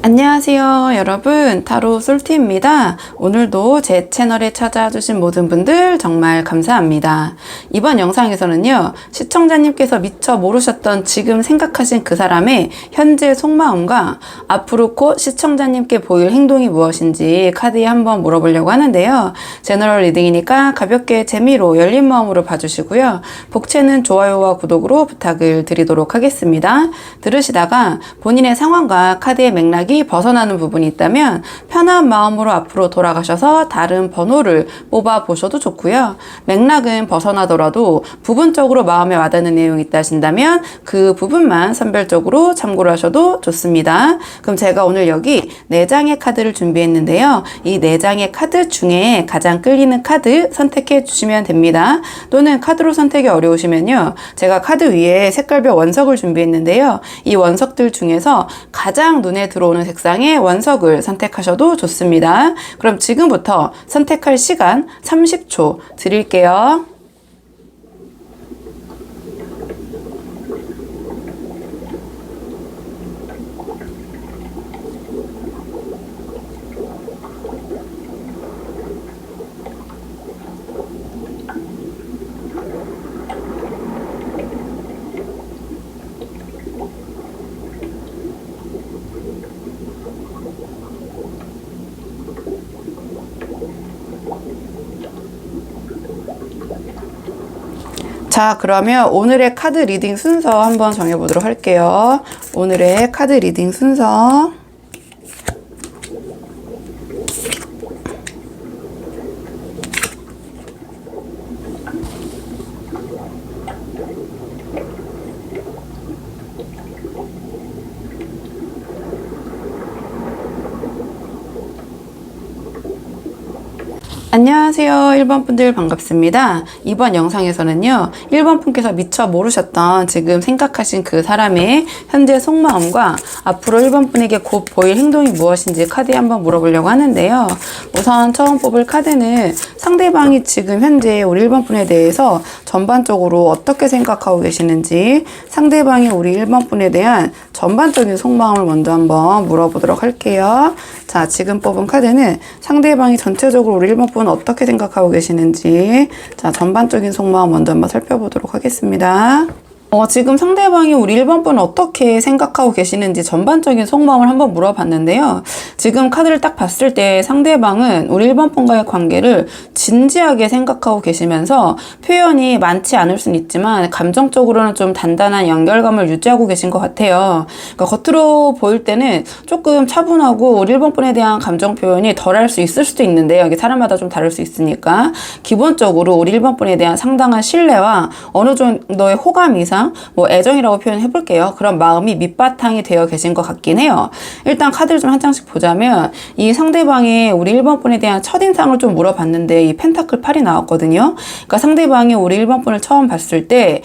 안녕하세요 여러분, 타로 솔티입니다. 오늘도 제 채널에 찾아주신 모든 분들 정말 감사합니다. 이번 영상에서는요, 시청자님께서 미처 모르셨던 지금 생각하신 그 사람의 현재 속마음과 앞으로 곧 시청자님께 보일 행동이 무엇인지 카드에 한번 물어보려고 하는데요. 제너럴 리딩이니까 가볍게 재미로 열린 마음으로 봐주시고요. 복채는 좋아요와 구독으로 부탁을 드리도록 하겠습니다. 들으시다가 본인의 상황과 카드의 맥락이 벗어나는 부분이 있다면 편한 마음으로 앞으로 돌아가셔서 다른 번호를 뽑아 보셔도 좋고요. 맥락은 벗어나더라도 부분적으로 마음에 와닿는 내용이 있다 하신다면 그 부분만 선별적으로 참고를 하셔도 좋습니다. 그럼 제가 오늘 여기 4장의 카드를 준비했는데요. 이 4장의 카드 중에 가장 끌리는 카드 선택해 주시면 됩니다. 또는 카드로 선택이 어려우시면요, 제가 카드 위에 색깔별 원석을 준비했는데요. 이 원석들 중에서 가장 눈에 들어오는 색상의 원석을 선택하셔도 좋습니다. 그럼 지금부터 선택할 시간 30초 드릴게요. 자, 그러면 오늘의 카드 리딩 순서 한번 정해보도록 할게요. 오늘의 카드 리딩 순서. 안녕하세요 1번 분들 반갑습니다. 이번 영상에서는요, 1번 분께서 미처 모르셨던 지금 생각하신 그 사람의 현재 속마음과 앞으로 1번 분에게 곧 보일 행동이 무엇인지 카드에 한번 물어보려고 하는데요. 우선 처음 뽑을 카드는 상대방이 지금 현재 우리 1번 분에 대해서 전반적으로 어떻게 생각하고 계시는지, 상대방이 우리 1번 분에 대한 전반적인 속마음을 먼저 한번 물어보도록 할게요. 자, 지금 뽑은 카드는 상대방이 전체적으로 우리 1번 분 어떻게 생각하고 계시는지, 자, 전반적인 속마음 먼저 한번 살펴보도록 하겠습니다. 지금 상대방이 우리 1번 분은 어떻게 생각하고 계시는지 전반적인 속마음을 한번 물어봤는데요. 지금 카드를 딱 봤을 때 상대방은 우리 1번 분과의 관계를 진지하게 생각하고 계시면서 표현이 많지 않을 수는 있지만 감정적으로는 좀 단단한 연결감을 유지하고 계신 것 같아요. 그러니까 겉으로 보일 때는 조금 차분하고 우리 1번 분에 대한 감정 표현이 덜할 수 있을 수도 있는데요. 이게 사람마다 좀 다를 수 있으니까 기본적으로 우리 1번 분에 대한 상당한 신뢰와 어느 정도의 호감 이상, 뭐 애정이라고 표현해 볼게요. 그런 마음이 밑바탕이 되어 계신 것 같긴 해요. 일단 카드를 좀 한 장씩 보자면, 이 상대방이 우리 1번 분에 대한 첫인상을 좀 물어봤는데 이 펜타클 8이 나왔거든요. 그러니까 상대방이 우리 1번 분을 처음 봤을 때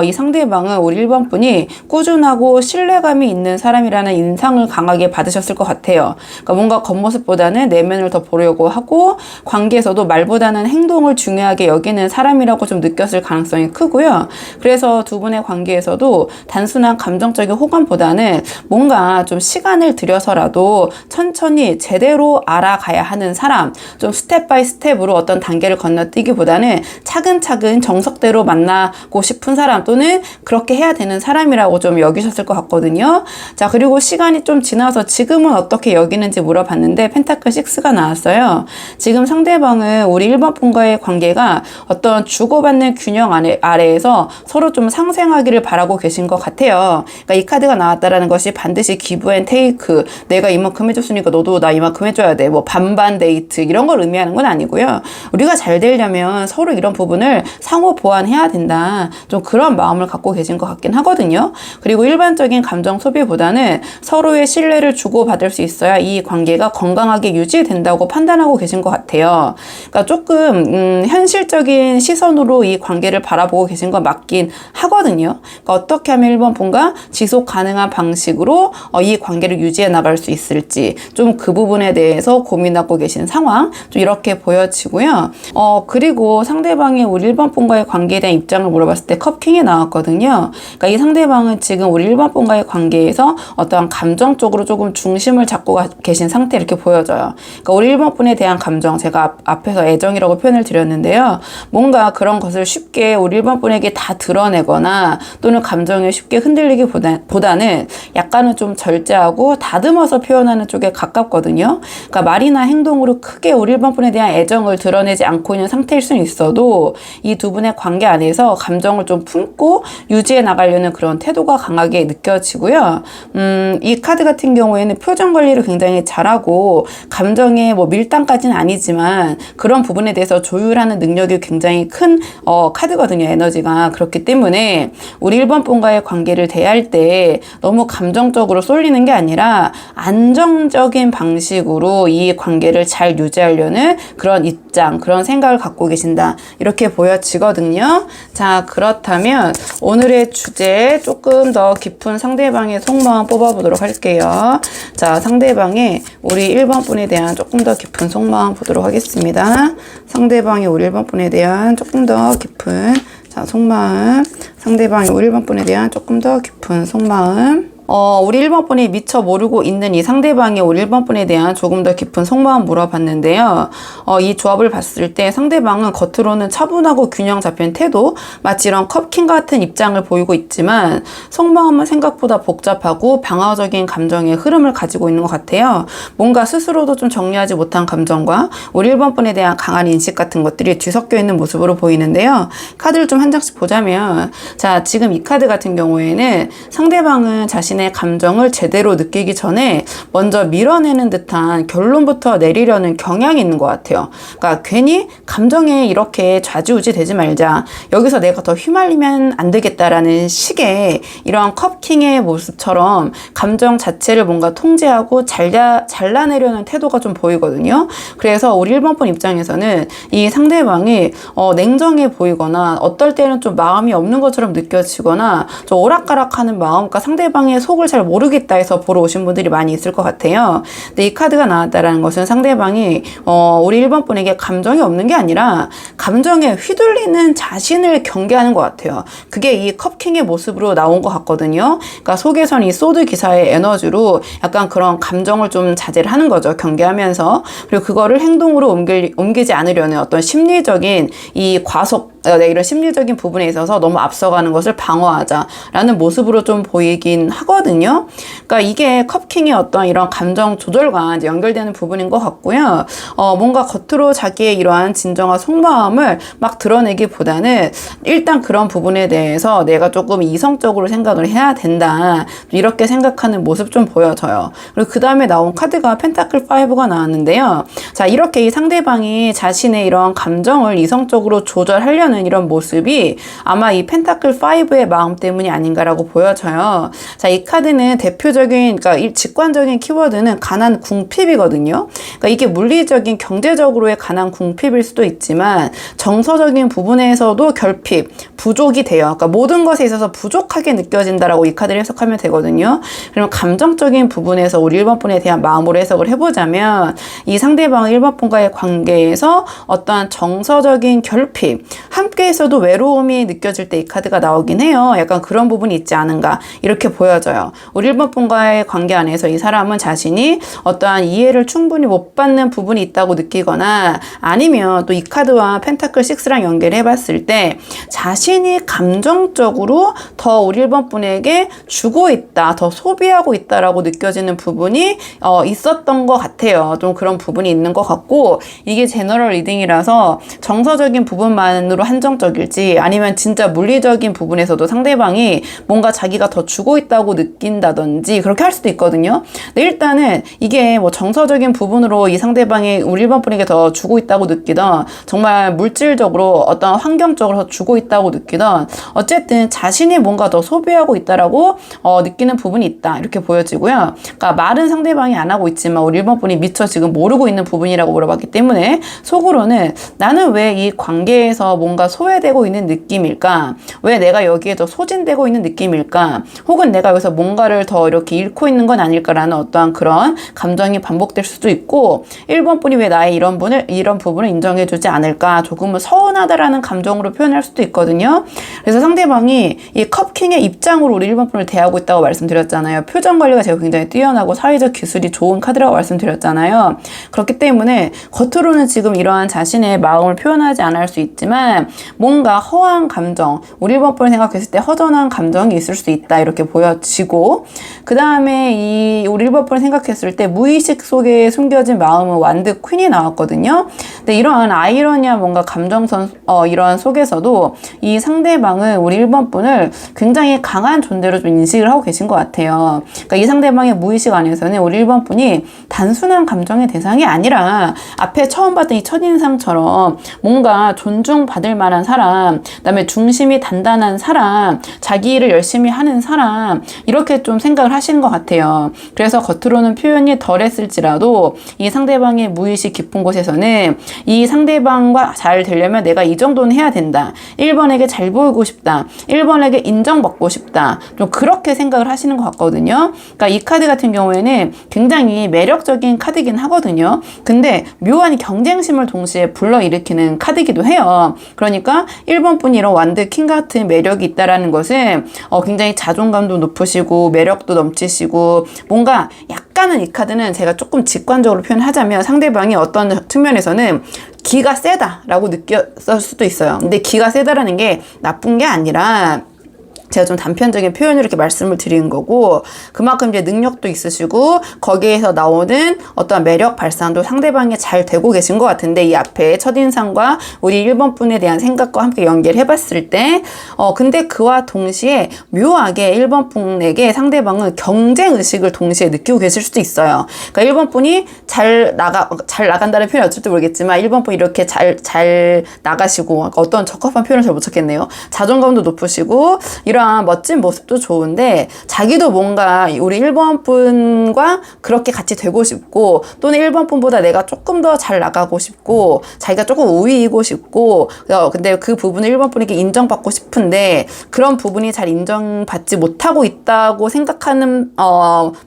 이 상대방은 우리 1번 분이 꾸준하고 신뢰감이 있는 사람이라는 인상을 강하게 받으셨을 것 같아요. 그러니까 뭔가 겉모습보다는 내면을 더 보려고 하고 관계에서도 말보다는 행동을 중요하게 여기는 사람이라고 좀 느꼈을 가능성이 크고요. 그래서 두 분의 관계에서도 단순한 감정적인 호감보다는 뭔가 좀 시간을 들여서라도 천천히 제대로 알아가야 하는 사람, 좀 스텝 바이 스텝으로 어떤 단계를 건너뛰기보다는 차근차근 정석대로 만나고 싶은 사람, 또는 그렇게 해야 되는 사람이라고 좀 여기셨을 것 같거든요. 자, 그리고 시간이 좀 지나서 지금은 어떻게 여기는지 물어봤는데 펜타클 6가 나왔어요. 지금 상대방은 우리 1번 분과의 관계가 어떤 주고받는 균형 아래에서 서로 좀 상생하기를 바라고 계신 것 같아요. 그러니까 이 카드가 나왔다라는 것이 반드시 기브 앤 테이크, 내가 이만큼 해줬으니까 너도 나 이만큼 해줘야 돼, 뭐 반반 데이트 이런 걸 의미하는 건 아니고요. 우리가 잘 되려면 서로 이런 부분을 상호 보완해야 된다, 좀 그런 마음을 갖고 계신 것 같긴 하거든요. 그리고 일반적인 감정 소비보다는 서로의 신뢰를 주고받을 수 있어야 이 관계가 건강하게 유지된다고 판단하고 계신 것 같아요. 그러니까 조금 현실적인 시선으로 이 관계를 바라보고 계신 건 맞긴 하거든요. 있거든요. 그러니까 어떻게 하면 1번 분과 지속 가능한 방식으로 이 관계를 유지해 나갈 수 있을지 좀 그 부분에 대해서 고민하고 계신 상황 좀 이렇게 보여지고요. 그리고 상대방이 우리 1번 분과의 관계에 대한 입장을 물어봤을 때 컵킹이 나왔거든요. 그러니까 이 상대방은 지금 우리 1번 분과의 관계에서 어떠한 감정 쪽으로 조금 중심을 잡고 계신 상태 이렇게 보여져요. 그러니까 우리 1번 분에 대한 감정 제가 앞에서 애정이라고 표현을 드렸는데요. 뭔가 그런 것을 쉽게 우리 1번 분에게 다 드러내거나 또는 감정에 쉽게 흔들리기보다는 약간은 좀 절제하고 다듬어서 표현하는 쪽에 가깝거든요. 그러니까 말이나 행동으로 크게 우리 1번 분에 대한 애정을 드러내지 않고 있는 상태일 수는 있어도 이 두 분의 관계 안에서 감정을 좀 품고 유지해 나가려는 그런 태도가 강하게 느껴지고요. 이 카드 같은 경우에는 표정 관리를 굉장히 잘하고 감정의 뭐 밀당까지는 아니지만 그런 부분에 대해서 조율하는 능력이 굉장히 큰 카드거든요. 에너지가. 그렇기 때문에 우리 1번 분과의 관계를 대할 때 너무 감정적으로 쏠리는 게 아니라 안정적인 방식으로 이 관계를 잘 유지하려는 그런 입장, 그런 생각을 갖고 계신다. 이렇게 보여지거든요. 자, 그렇다면 오늘의 주제 조금 더 깊은 상대방의 속마음 뽑아보도록 할게요. 자, 상대방의 우리 1번 분에 대한 조금 더 깊은 속마음 보도록 하겠습니다. 상대방의 우리 1번 분에 대한 조금 더 깊은 속마음. 상대방의 우리 1번 분에 대한 조금 더 깊은 속마음. 우리 1번 분이 미처 모르고 있는 이 상대방의 우리 1번 분에 대한 조금 더 깊은 속마음 물어봤는데요. 이 조합을 봤을 때 상대방은 겉으로는 차분하고 균형 잡힌 태도, 마치 이런 컵킹 같은 입장을 보이고 있지만 속마음은 생각보다 복잡하고 방어적인 감정의 흐름을 가지고 있는 것 같아요. 뭔가 스스로도 좀 정리하지 못한 감정과 우리 1번 분에 대한 강한 인식 같은 것들이 뒤섞여 있는 모습으로 보이는데요. 카드를 좀 한 장씩 보자면, 자, 지금 이 카드 같은 경우에는 상대방은 자신의 감정을 제대로 느끼기 전에 먼저 밀어내는 듯한 결론부터 내리려는 경향이 있는 것 같아요. 그러니까 괜히 감정에 이렇게 좌지우지 되지 말자. 여기서 내가 더 휘말리면 안 되겠다라는 식의 이런 컵킹의 모습처럼 감정 자체를 뭔가 통제하고 잘라내려는 태도가 좀 보이거든요. 그래서 우리 1번 분 입장에서는 이 상대방이 냉정해 보이거나 어떨 때는 좀 마음이 없는 것처럼 느껴지거나 좀 오락가락하는 마음과 상대방의 속을 잘 모르겠다 해서 보러 오신 분들이 많이 있을 것 같아요. 근데 이 카드가 나왔다라는 것은 상대방이 우리 1번 분에게 감정이 없는 게 아니라 감정에 휘둘리는 자신을 경계하는 것 같아요. 그게 이 컵킹의 모습으로 나온 것 같거든요. 그러니까 속에선 이 소드 기사의 에너지로 약간 그런 감정을 좀 자제를 하는 거죠. 경계하면서. 그리고 그거를 행동으로 옮기지 않으려는 어떤 심리적인 이 이런 심리적인 부분에 있어서 너무 앞서가는 것을 방어하자라는 모습으로 좀 보이긴 하거든요. 그러니까 이게 컵킹의 어떤 이런 감정 조절과 이제 연결되는 부분인 것 같고요. 뭔가 겉으로 자기의 이러한 진정한 속마음을 막 드러내기보다는 일단 그런 부분에 대해서 내가 조금 이성적으로 생각을 해야 된다. 이렇게 생각하는 모습 좀 보여져요. 그리고 그 다음에 나온 카드가 펜타클 5가 나왔는데요. 자, 이렇게 이 상대방이 자신의 이런 감정을 이성적으로 조절하려는 이런 모습이 아마 이 펜타클 5의 마음 때문이 아닌가라고 보여져요. 자, 이 카드는 대표적인, 그러니까 이 직관적인 키워드는 가난 궁핍이거든요. 그러니까 이게 물리적인, 경제적으로의 가난 궁핍일 수도 있지만 정서적인 부분에서도 결핍, 부족이 돼요. 그러니까 모든 것에 있어서 부족하게 느껴진다라고 이 카드를 해석하면 되거든요. 그러면 감정적인 부분에서 우리 1번 분에 대한 마음으로 해석을 해보자면 이 상대방 1번 분과의 관계에서 어떠한 정서적인 결핍, 함께 있어도 외로움이 느껴질 때 이 카드가 나오긴 해요. 약간 그런 부분이 있지 않은가 이렇게 보여져요. 우리 1번 분과의 관계 안에서 이 사람은 자신이 어떠한 이해를 충분히 못 받는 부분이 있다고 느끼거나 아니면 또 이 카드와 펜타클 6랑 연결해 봤을 때 자신이 감정적으로 더 우리 1번 분에게 주고 있다, 더 소비하고 있다라고 느껴지는 부분이 있었던 것 같아요. 좀 그런 부분이 있는 것 같고, 이게 제너럴 리딩이라서 정서적인 부분만으로 한정적일지 아니면 진짜 물리적인 부분에서도 상대방이 뭔가 자기가 더 주고 있다고 느낀다든지 그렇게 할 수도 있거든요. 근데 일단은 이게 뭐 정서적인 부분으로 이 상대방이 우리 1번 분에게 더 주고 있다고 느끼던, 정말 물질적으로 어떤 환경적으로 더 주고 있다고 느끼던, 어쨌든 자신이 뭔가 더 소비하고 있다라고 느끼는 부분이 있다 이렇게 보여지고요. 그러니까 말은 상대방이 안 하고 있지만 우리 1번 분이 미처 지금 모르고 있는 부분이 부분이라고 물어봤기 때문에 속으로는 나는 왜 이 관계에서 뭔가 소외되고 있는 느낌일까? 왜 내가 여기에 더 소진되고 있는 느낌일까? 혹은 내가 여기서 뭔가를 더 이렇게 잃고 있는 건 아닐까라는 어떠한 그런 감정이 반복될 수도 있고 1번 분이 왜 나의 이런 부분을 인정해주지 않을까? 조금은 서운하다라는 감정으로 표현할 수도 있거든요. 그래서 상대방이 이 컵킹의 입장으로 우리 1번 분을 대하고 있다고 말씀드렸잖아요. 표정 관리가 제가 굉장히 뛰어나고 사회적 기술이 좋은 카드라고 말씀드렸잖아요. 그렇기 때문에 겉으로는 지금 이러한 자신의 마음을 표현하지 않을 수 있지만 뭔가 허한 감정, 우리 1번 분을 생각했을 때 허전한 감정이 있을 수 있다 이렇게 보여지고 그 다음에 이 우리 1번 분을 생각했을 때 무의식 속에 숨겨진 마음은 완드 퀸이 나왔거든요. 근데 이러한 아이러니한 뭔가 감정선 이러한 속에서도 이 상대방은 우리 1번 분을 굉장히 강한 존재로 좀 인식을 하고 계신 것 같아요. 그러니까 이 상대방의 무의식 안에서는 우리 1번 분이 단순한 감정의 대상이 아니라 앞에 처음 봤던 이 첫인상처럼 뭔가 존중받을 만한 사람, 그다음에 중심이 단단한 사람, 자기 일을 열심히 하는 사람 이렇게 좀 생각을 하시는 것 같아요. 그래서 겉으로는 표현이 덜했을지라도 이 상대방의 무의식 깊은 곳에서는 이 상대방과 잘 되려면 내가 이 정도는 해야 된다. 1번에게 잘 보이고 싶다. 1번에게 인정받고 싶다. 좀 그렇게 생각을 하시는 것 같거든요. 그러니까 이 카드 같은 경우에는 굉장히 매력적인 카드긴 하거든요. 근데 묘한 경쟁심을 동시에 불러일으키는 카드이기도 해요. 그러니까 1번 분이 이런 완드 킹 같은 매력이 있다라는 것은 굉장히 자존감도 높으시고 매력도 넘치시고 뭔가 약간은 이 카드는 제가 조금 직관적으로 표현하자면 상대방이 어떤 측면에서는 기가 세다라고 느꼈을 수도 있어요. 근데 기가 세다라는 게 나쁜 게 아니라 제가 좀 단편적인 표현으로 이렇게 말씀을 드리는 거고 그만큼 이제 능력도 있으시고 거기에서 나오는 어떤 매력 발산도 상대방이 잘 되고 계신 것 같은데 이 앞에 첫인상과 우리 1번 분에 대한 생각과 함께 연결해 봤을 때 근데 그와 동시에 묘하게 1번 분에게 상대방은 경쟁의식을 동시에 느끼고 계실 수도 있어요. 그러니까 1번 분이 잘 나간다는 표현이 어쩔지 모르겠지만 1번 분이 이렇게 잘 나가시고 어떤 적합한 표현을 잘 못 찾겠네요. 자존감도 높으시고 이러한 멋진 모습도 좋은데 자기도 뭔가 우리 1번 분과 그렇게 같이 되고 싶고 또는 1번 분보다 내가 조금 더 잘 나가고 싶고 자기가 조금 우위이고 싶고 근데 그 부분을 1번 분에게 인정받고 싶은데 그런 부분이 잘 인정받지 못하고 있다고 생각하는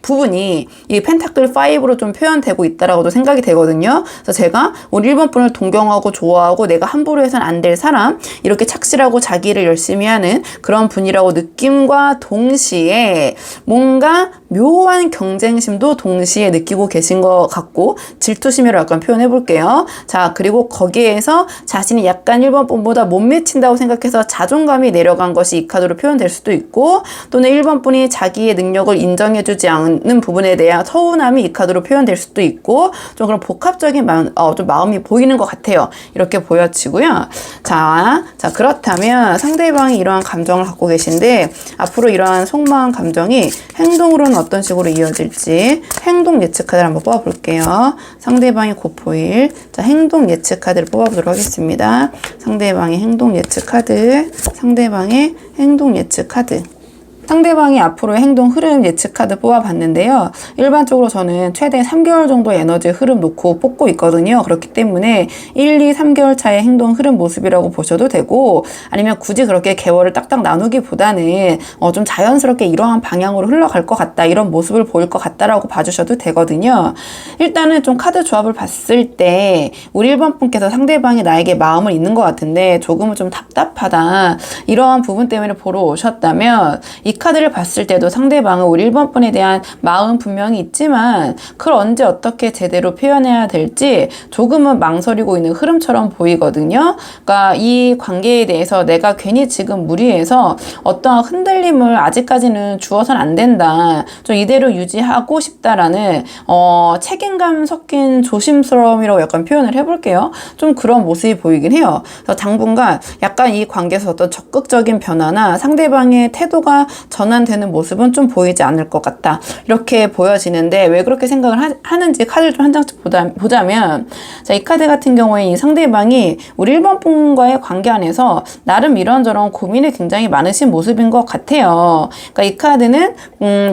부분이 이 펜타클 5로 좀 표현되고 있다라고도 생각이 되거든요. 그래서 제가 우리 1번 분을 동경하고 좋아하고 내가 함부로 해서는 안 될 사람 이렇게 착실하고 자기 일을 열심히 하는 그런 분이라고 느낌과 동시에 뭔가 묘한 경쟁심도 동시에 느끼고 계신 것 같고 질투심이라고 약간 표현해 볼게요. 자, 그리고 거기에서 자신이 약간 1번 분보다 못 미친다고 생각해서 자존감이 내려간 것이 이 카드로 표현될 수도 있고 또는 1번 분이 자기의 능력을 인정해주지 않는 부분에 대한 서운함이 이 카드로 표현될 수도 있고 좀 그런 복합적인 좀 마음이 보이는 것 같아요. 이렇게 보여지고요. 자, 그렇다면 상대방이 이러한 감정을 갖고 계신데 앞으로 이러한 속마음 감정이 행동으로는 어떤 식으로 이어질지 행동 예측 카드를 한번 뽑아볼게요. 상대방의 고포일. 자, 행동 예측 카드를 뽑아보도록 하겠습니다. 상대방의 행동 예측 카드. 상대방의 행동 예측 카드. 상대방이 앞으로의 행동 흐름 예측 카드 뽑아봤는데요. 일반적으로 저는 최대 3개월 정도의 에너지 흐름 놓고 뽑고 있거든요. 그렇기 때문에 1, 2, 3개월 차의 행동 흐름 모습이라고 보셔도 되고 아니면 굳이 그렇게 개월을 딱딱 나누기보다는 좀 자연스럽게 이러한 방향으로 흘러갈 것 같다. 이런 모습을 보일 것 같다라고 봐주셔도 되거든요. 일단은 좀 카드 조합을 봤을 때 우리 1번 분께서 상대방이 나에게 마음을 잇는 것 같은데 조금은 좀 답답하다. 이러한 부분 때문에 보러 오셨다면 이 카드를 봤을 때도 상대방은 우리 1번 분에 대한 마음 분명히 있지만 그걸 언제 어떻게 제대로 표현해야 될지 조금은 망설이고 있는 흐름처럼 보이거든요. 그러니까 이 관계에 대해서 내가 괜히 지금 무리해서 어떠한 흔들림을 아직까지는 주어서는 안 된다. 좀 이대로 유지하고 싶다라는 책임감 섞인 조심스러움이라고 약간 표현을 해볼게요. 좀 그런 모습이 보이긴 해요. 그래서 당분간 약간 이 관계에서 어떤 적극적인 변화나 상대방의 태도가 전환되는 모습은 좀 보이지 않을 것 같다. 이렇게 보여지는데 왜 그렇게 생각을 하는지 카드를 좀 한 장씩 보자면, 자, 이 카드 같은 경우에 이 상대방이 우리 1번 분과의 관계 안에서 나름 이런저런 고민이 굉장히 많으신 모습인 것 같아요. 그러니까 이 카드는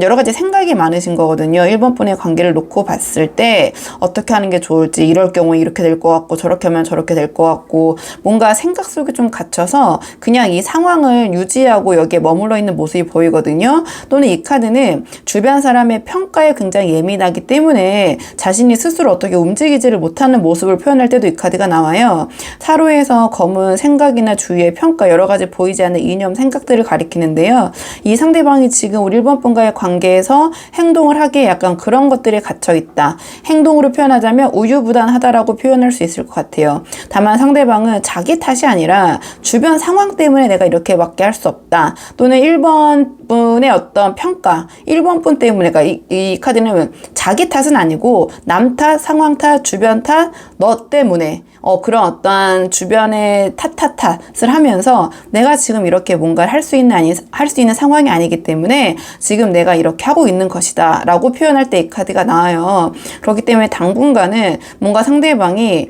여러 가지 생각이 많으신 거거든요. 1번 분의 관계를 놓고 봤을 때 어떻게 하는 게 좋을지, 이럴 경우에 이렇게 될 것 같고 저렇게 하면 저렇게 될 것 같고, 뭔가 생각 속에 좀 갇혀서 그냥 이 상황을 유지하고 여기에 머물러 있는 모습이 보이거든요. 또는 이 카드는 주변 사람의 평가에 굉장히 예민하기 때문에 자신이 스스로 어떻게 움직이지를 못하는 모습을 표현할 때도 이 카드가 나와요. 타로에서 검은 생각이나 주위의 평가, 여러 가지 보이지 않는 이념, 생각들을 가리키는데요. 이 상대방이 지금 우리 1번 분과의 관계에서 행동을 하기에 약간 그런 것들이 갇혀 있다. 행동으로 표현하자면 우유부단하다라고 표현할 수 있을 것 같아요. 다만 상대방은 자기 탓이 아니라 주변 상황 때문에 내가 이렇게밖에 할 수 없다. 또는 1번 분의 어떤 평가, 1번 분 때문에, 그러니까 이 카드는 자기 탓은 아니고 남 탓, 상황 탓, 주변 탓, 너 때문에 그런 어떤 주변의 탓을 하면서 내가 지금 이렇게 뭔가를 할 수 있는 상황이 아니기 때문에 지금 내가 이렇게 하고 있는 것이다 라고 표현할 때 이 카드가 나와요. 그렇기 때문에 당분간은 뭔가 상대방이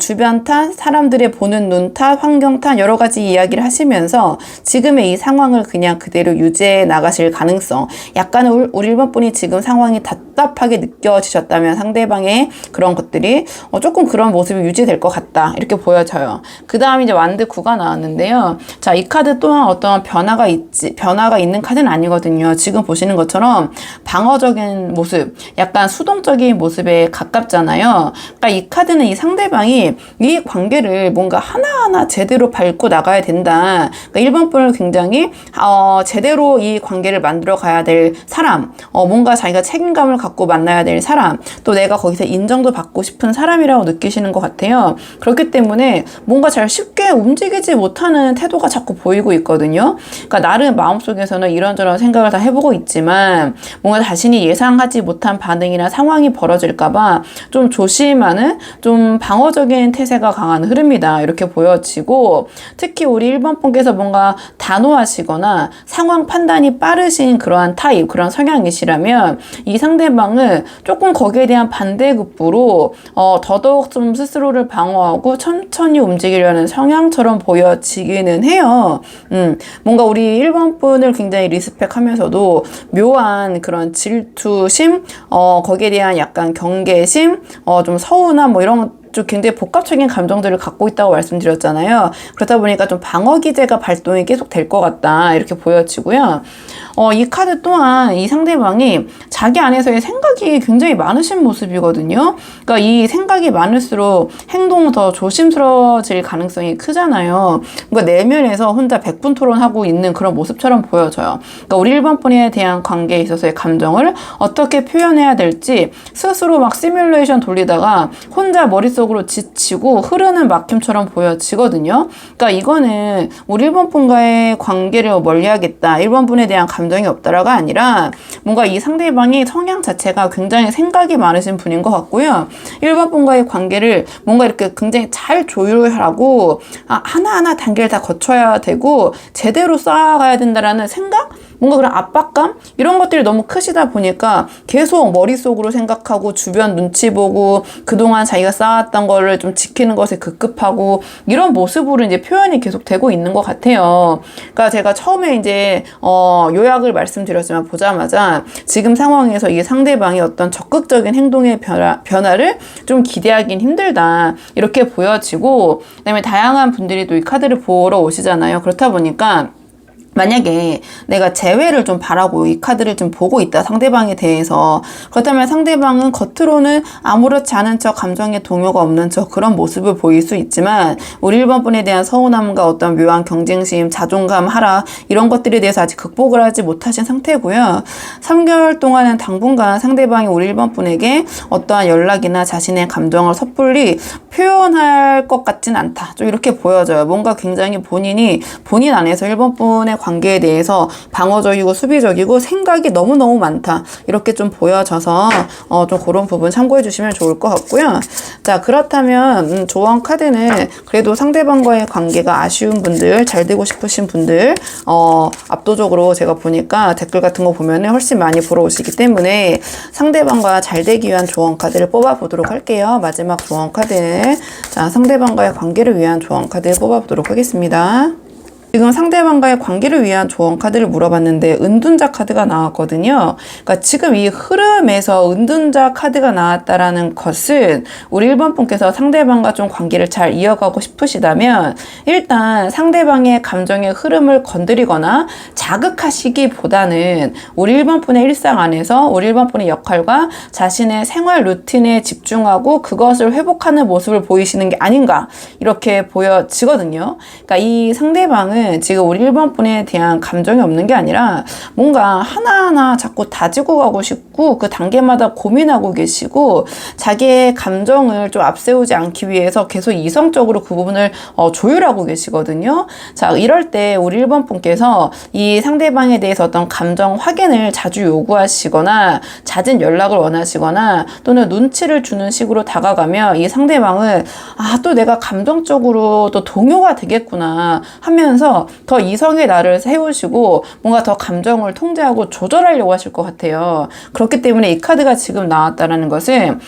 주변 탓, 사람들의 보는 눈 탓, 환경 탓, 여러 가지 이야기를 하시면서 지금의 이 상황을 그냥 그대로 유지해 나가실 가능성, 약간 우리 1번 분이 지금 상황이 답답하게 느껴지셨다면 상대방의 그런 것들이 조금 그런 모습이 유지될 것 같다, 이렇게 보여져요. 그 다음 이제 완드 9가 나왔는데요. 자, 이 카드 또한 어떤 변화가 있는 카드는 아니거든요. 지금 보시는 것처럼 방어적인 모습, 약간 수동적인 모습에 가깝잖아요. 그러니까 이 카드는 이 상대방이 이 관계를 뭔가 하나하나 제대로 밟고 나가야 된다. 그러니까 1번 분을 굉장히 제대로 이 관계를 만들어 가야 될 사람, 뭔가 자기가 책임감을 갖고 만나야 될 사람, 또 내가 거기서 인정도 받고 싶은 사람이라고 느끼시는 것 같아요. 그렇기 때문에 뭔가 잘 쉽게 움직이지 못하는 태도가 자꾸 보이고 있거든요. 그러니까 나름 마음속에서는 이런저런 생각을 다 해보고 있지만 뭔가 자신이 예상하지 못한 반응이나 상황이 벌어질까봐 좀 조심하는, 좀 방어적인 태세가 강한 흐름이다, 이렇게 보여지고, 특히 우리 1번 분께서 뭔가 단호하시거나 상황 판단이 빠르신 그러한 타입, 그런 성향이시라면 이 상대방은 조금 거기에 대한 반대급부로 더더욱 좀 스스로를 방어하고 천천히 움직이려는 성향처럼 보여지기는 해요. 뭔가 우리 1번 분을 굉장히 리스펙하면서도 묘한 그런 질투심, 거기에 대한 약간 경계심, 좀 서운함, 뭐 이런 좀 굉장히 복합적인 감정들을 갖고 있다고 말씀드렸잖아요. 그러다 보니까 좀 방어 기제가 발동이 계속 될 것 같다, 이렇게 보여지고요. 이 카드 또한 이 상대방이 자기 안에서의 생각이 굉장히 많으신 모습이거든요. 그러니까 이 생각이 많을수록 행동은 더 조심스러워질 가능성이 크잖아요. 그러니까 내면에서 혼자 백분토론하고 있는 그런 모습처럼 보여져요. 그러니까 우리 1번 분에 대한 관계에 있어서의 감정을 어떻게 표현해야 될지 스스로 막 시뮬레이션 돌리다가 혼자 머릿속으로 지치고 흐르는 막힘처럼 보여지거든요. 그러니까 이거는 우리 1번 분과의 관계를 멀리하겠다, 1번 분에 대한 감정이 없다라가 아니라 뭔가 이 상대방의 성향 자체가 굉장히 생각이 많으신 분인 것 같고요. 1번 분과의 관계를 뭔가 이렇게 굉장히 잘 조율하고 하나하나 단계를 다 거쳐야 되고 제대로 쌓아가야 된다라는 생각? 뭔가 그런 압박감? 이런 것들이 너무 크시다 보니까 계속 머릿속으로 생각하고 주변 눈치 보고 그동안 자기가 쌓았던 거를 좀 지키는 것에 급급하고 이런 모습으로 이제 표현이 계속 되고 있는 것 같아요. 그러니까 제가 처음에 이제 요약을 말씀드렸지만 보자마자 지금 상황에서 이 상대방이 어떤 적극적인 행동의 변화를 좀 기대하긴 힘들다, 이렇게 보여지고, 그다음에 다양한 분들이 또 이 카드를 보러 오시잖아요. 그렇다 보니까 만약에 내가 재회를 좀 바라고 이 카드를 좀 보고 있다, 상대방에 대해서, 그렇다면 상대방은 겉으로는 아무렇지 않은 척, 감정에 동요가 없는 척 그런 모습을 보일 수 있지만 우리 1번 분에 대한 서운함과 어떤 묘한 경쟁심, 자존감 하락, 이런 것들에 대해서 아직 극복을 하지 못하신 상태고요. 3개월 동안은 당분간 상대방이 우리 1번 분에게 어떠한 연락이나 자신의 감정을 섣불리 표현할 것 같진 않다. 좀 이렇게 보여져요. 뭔가 굉장히 본인 안에서 1번 분의 관계에 대해서 방어적이고 수비적이고 생각이 너무너무 많다. 이렇게 좀 보여져서 좀 그런 부분 참고해 주시면 좋을 것 같고요. 자, 그렇다면 조언 카드는 그래도 상대방과의 관계가 아쉬운 분들, 잘 되고 싶으신 분들 압도적으로 제가 보니까 댓글 같은 거 보면은 훨씬 많이 보러 오시기 때문에 상대방과 잘 되기 위한 조언 카드를 뽑아 보도록 할게요. 마지막 조언 카드. 자, 상대방과의 관계를 위한 조언 카드를 뽑아 보도록 하겠습니다. 지금 상대방과의 관계를 위한 조언 카드를 물어봤는데 은둔자 카드가 나왔거든요. 그러니까 지금 이 흐름에서 은둔자 카드가 나왔다라는 것은 우리 1번 분께서 상대방과 좀 관계를 잘 이어가고 싶으시다면 일단 상대방의 감정의 흐름을 건드리거나 자극하시기보다는 우리 1번 분의 일상 안에서 우리 1번 분의 역할과 자신의 생활 루틴에 집중하고 그것을 회복하는 모습을 보이시는 게 아닌가 이렇게 보여지거든요. 그러니까 이 상대방은 지금 우리 1번 분에 대한 감정이 없는 게 아니라 뭔가 하나하나 자꾸 다지고 가고 싶고 그 단계마다 고민하고 계시고 자기의 감정을 좀 앞세우지 않기 위해서 계속 이성적으로 그 부분을 조율하고 계시거든요. 자, 이럴 때 우리 1번 분께서 이 상대방에 대해서 어떤 감정 확인을 자주 요구하시거나 잦은 연락을 원하시거나 또는 눈치를 주는 식으로 다가가면 이 상대방은 또 내가 감정적으로 또 동요가 되겠구나 하면서 더 이성의 날을 세우시고 뭔가 더 감정을 통제하고 조절하려고 하실 것 같아요. 그렇기 때문에 이 카드가 지금 나왔다는 것은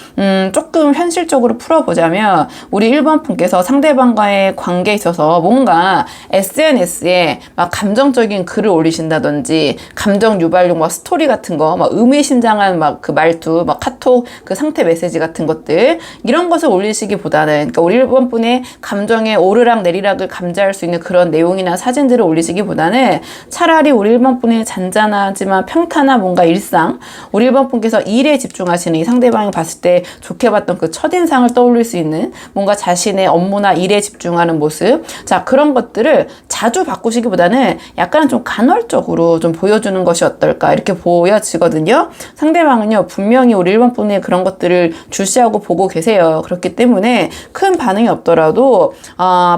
조금 현실적으로 풀어보자면 우리 1번 분께서 상대방과의 관계에 있어서 뭔가 SNS에 막 감정적인 글을 올리신다든지 감정 유발용 막 스토리 같은 거 막 의미심장한 막 그 말투 막 카톡 그 상태 메시지 같은 것들 이런 것을 올리시기보다는 그러니까 우리 1번 분의 감정의 오르락 내리락을 감지할 수 있는 그런 내용이나 사진들을 올리시기보다는 차라리 우리 1번 분의 잔잔하지만 평탄한 뭔가 일상 우리 1번 분께서 일에 집중하시는 이 상대방이 봤을 때 좋게 봤던 그 첫인상을 떠올릴 수 있는 뭔가 자신의 업무나 일에 집중하는 모습 자 그런 것들을 자주 바꾸시기보다는 약간 좀 간헐적으로 좀 보여주는 것이 어떨까 이렇게 보여지거든요. 상대방은요 분명히 우리 1번 분의 그런 것들을 주시하고 보고 계세요. 그렇기 때문에 큰 반응이 없더라도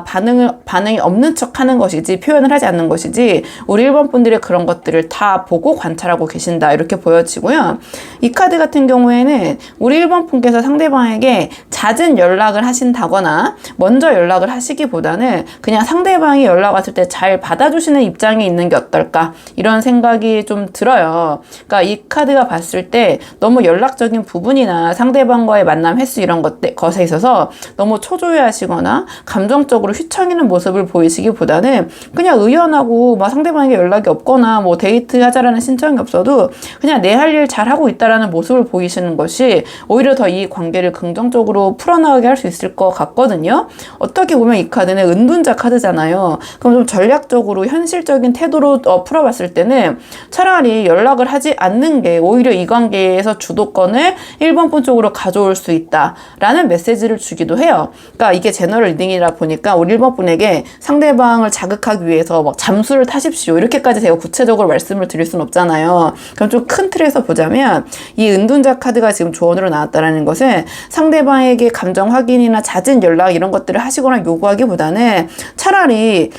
반응이 없는 척 하는 것이지 표현을 하지 않는 것이지 우리 1번 분들의 그런 것들을 다 보고 관찰하고 계신다 이렇게 보여지고요. 이 카드 같은 경우에는 우리 1번 분께서 상대방에게 잦은 연락을 하신다거나 먼저 연락을 하시기보다는 그냥 상대방이 연락 왔을 때 잘 받아주시는 입장에 있는 게 어떨까 이런 생각이 좀 들어요. 그러니까 이 카드가 봤을 때 너무 연락적인 부분이나 상대방과의 만남 횟수 이런 것에 있어서 너무 초조해하시거나 감정적으로 휘청이는 모습을 보이시기보다는 그냥 의연하고 막 상대방에게 연락이 없거나 뭐 데이트하자라는 신청이 없어도 그냥 내 할 일 잘하고 있다라는 모습을 보이시는 것이 오히려 더 이 관계를 긍정적으로 풀어나가게 할 수 있을 것 같거든요. 어떻게 보면 이 카드는 은둔자 카드잖아요. 그럼 좀 전략적으로 현실적인 태도로 풀어봤을 때는 차라리 연락을 하지 않는 게 오히려 이 관계에서 주도권을 1번 분 쪽으로 가져올 수 있다라는 메시지를 주기도 해요. 그러니까 이게 제너럴 리딩이라 보니까 우리 1번 분에게 상대방을 자극하기 위해서 막 잠수를 타십시오 이렇게까지 제가 구체적으로 말씀을 드릴 수는 없잖아요. 그럼 좀 큰 틀에서 보자면 이 은둔자 카드가 지금 조언으로 나왔다라는 것은 상대방에게 감정 확인이나 잦은 연락 이런 것들을 하시거나 요구하기보다는 차라리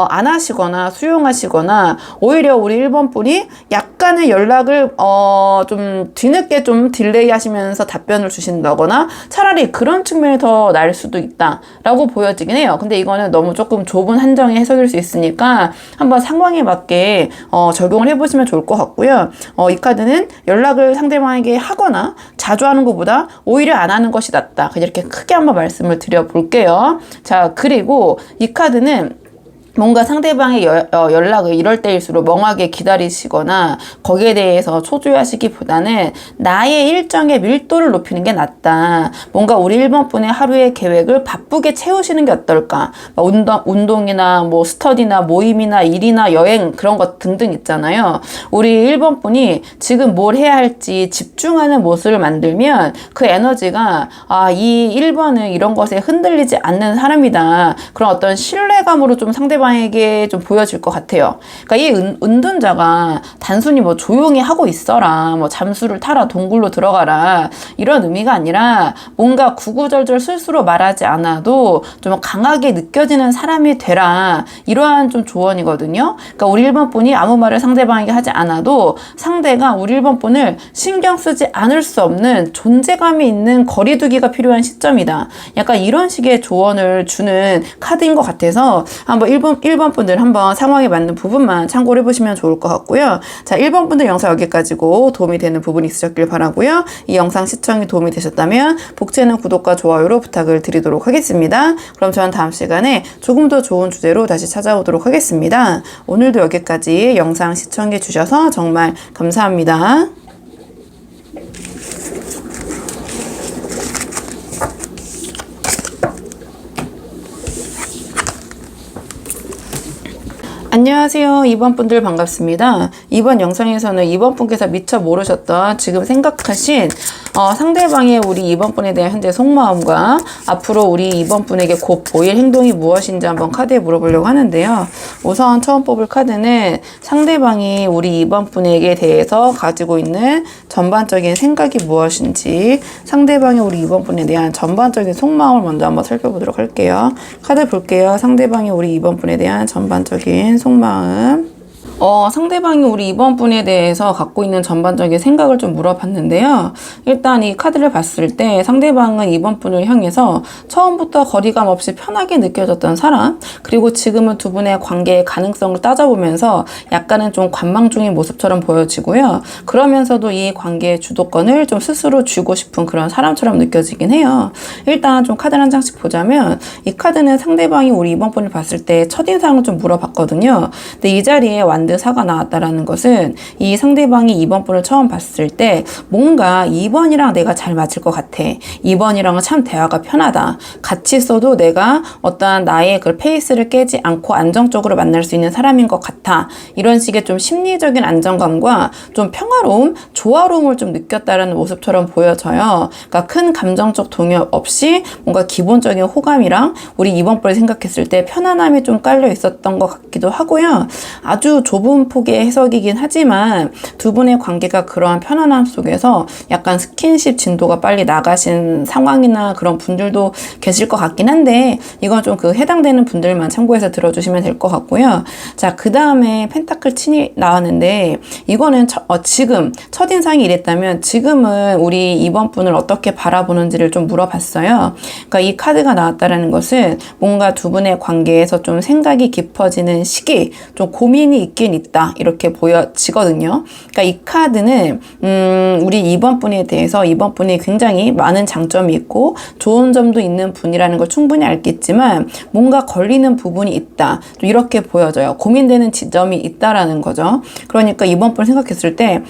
안 하시거나 수용하시거나 오히려 우리 1번 분이 약간의 연락을 좀 뒤늦게 좀 딜레이 하시면서 답변을 주신다거나 차라리 그런 측면이 더 나을 수도 있다라고 보여지긴 해요. 근데 이거는 너무 조금 좁은 한정의 해석일 수 있으니까 한번 상황에 맞게 적용을 해보시면 좋을 것 같고요. 이 카드는 연락을 상대방에게 하거나 자주 하는 것보다 오히려 안 하는 것이 낫다. 그냥 이렇게 크게 한번 말씀을 드려볼게요. 자, 그리고 이 카드는 뭔가 상대방의 연락을 이럴 때일수록 멍하게 기다리시거나 거기에 대해서 초조해하시기보다는 나의 일정의 밀도를 높이는 게 낫다. 뭔가 우리 1번 분의 하루의 계획을 바쁘게 채우시는 게 어떨까. 운동이나 뭐 스터디나 모임이나 일이나 여행 그런 것 등등 있잖아요. 우리 1번 분이 지금 뭘 해야 할지 집중하는 모습을 만들면 그 에너지가 이 1번은 이런 것에 흔들리지 않는 사람이다. 그런 어떤 신뢰감으로 좀 상대방 상대방에게 좀 보여질 것 같아요. 그러니까 이 은둔자가 단순히 뭐 조용히 하고 있어라, 뭐 잠수를 타라, 동굴로 들어가라 이런 의미가 아니라 뭔가 구구절절 스스로 말하지 않아도 좀 강하게 느껴지는 사람이 되라, 이러한 좀 조언이거든요. 그러니까 우리 1번 분이 아무 말을 상대방에게 하지 않아도 상대가 우리 1번 분을 신경 쓰지 않을 수 없는 존재감이 있는 거리두기가 필요한 시점이다. 약간 이런 식의 조언을 주는 카드인 것 같아서 한번 1번 분들 한번 상황에 맞는 부분만 참고를 해보시면 좋을 것 같고요. 자, 1번 분들 영상 여기까지고 도움이 되는 부분이 있으셨길 바라고요. 이 영상 시청이 도움이 되셨다면 복채는 구독과 좋아요로 부탁을 드리도록 하겠습니다. 그럼 저는 다음 시간에 조금 더 좋은 주제로 다시 찾아오도록 하겠습니다. 오늘도 여기까지 영상 시청해 주셔서 정말 감사합니다. 안녕하세요. 2번 분들 반갑습니다. 이번 영상에서는 2번 분께서 미처 모르셨던 지금 생각하신 상대방의 우리 2번 분에 대한 현재 속마음과 앞으로 우리 2번 분에게 곧 보일 행동이 무엇인지 한번 카드에 물어보려고 하는데요. 우선 처음 뽑을 카드는 상대방이 우리 2번 분에게 대해서 가지고 있는 전반적인 생각이 무엇인지, 상대방이 우리 2번 분에 대한 전반적인 속마음을 먼저 한번 살펴보도록 할게요. 카드 볼게요. 상대방이 우리 2번 분에 대한 전반적인 속마음. 상대방이 우리 2번 분에 대해서 갖고 있는 전반적인 생각을 좀 물어봤는데요. 일단 이 카드를 봤을 때 상대방은 2번 분을 향해서 처음부터 거리감 없이 편하게 느껴졌던 사람, 그리고 지금은 두 분의 관계의 가능성을 따져보면서 약간은 좀 관망 중인 모습처럼 보여지고요. 그러면서도 이 관계의 주도권을 좀 스스로 쥐고 싶은 그런 사람처럼 느껴지긴 해요. 일단 좀 카드를 한 장씩 보자면, 이 카드는 상대방이 우리 2번 분을 봤을 때 첫인상을 좀 물어봤거든요. 근데 이 자리에 사가 나왔다라는 것은 이 상대방이 2번 분을 처음 봤을 때 뭔가 2번이랑 내가 잘 맞을 것 같아, 2번이랑은 참 대화가 편하다, 같이 있어도 내가 어떠한 나의 그 페이스를 깨지 않고 안정적으로 만날 수 있는 사람인 것 같아, 이런 식의 좀 심리적인 안정감과 좀 평화로움, 조화로움을 좀 느꼈다라는 모습처럼 보여져요. 그러니까 큰 감정적 동요 없이 뭔가 기본적인 호감이랑 우리 2번 분을 생각했을 때 편안함이 좀 깔려 있었던 것 같기도 하고요. 아주 좁은 폭의 해석이긴 하지만 두 분의 관계가 그러한 편안함 속에서 약간 스킨십 진도가 빨리 나가신 상황이나 그런 분들도 계실 것 같긴 한데, 이건 좀 그 해당되는 분들만 참고해서 들어주시면 될 것 같고요. 자, 그 다음에 펜타클 7이 나왔는데, 이거는 지금 첫인상이 이랬다면 지금은 우리 2번 분을 어떻게 바라보는지를 좀 물어봤어요. 그러니까 이 카드가 나왔다라는 것은 뭔가 두 분의 관계에서 좀 생각이 깊어지는 시기, 좀 고민이 있긴 있다, 이렇게 보여지거든요. 그러니까 이 카드는 우리 2번 분에 대해서 2번 분이 굉장히 많은 장점이 있고 좋은 점도 있는 분이라는 걸 충분히 알겠지만 뭔가 걸리는 부분이 있다, 이렇게 보여져요. 고민되는 지점이 있다라는 거죠. 그러니까 2번 분을 생각했을 때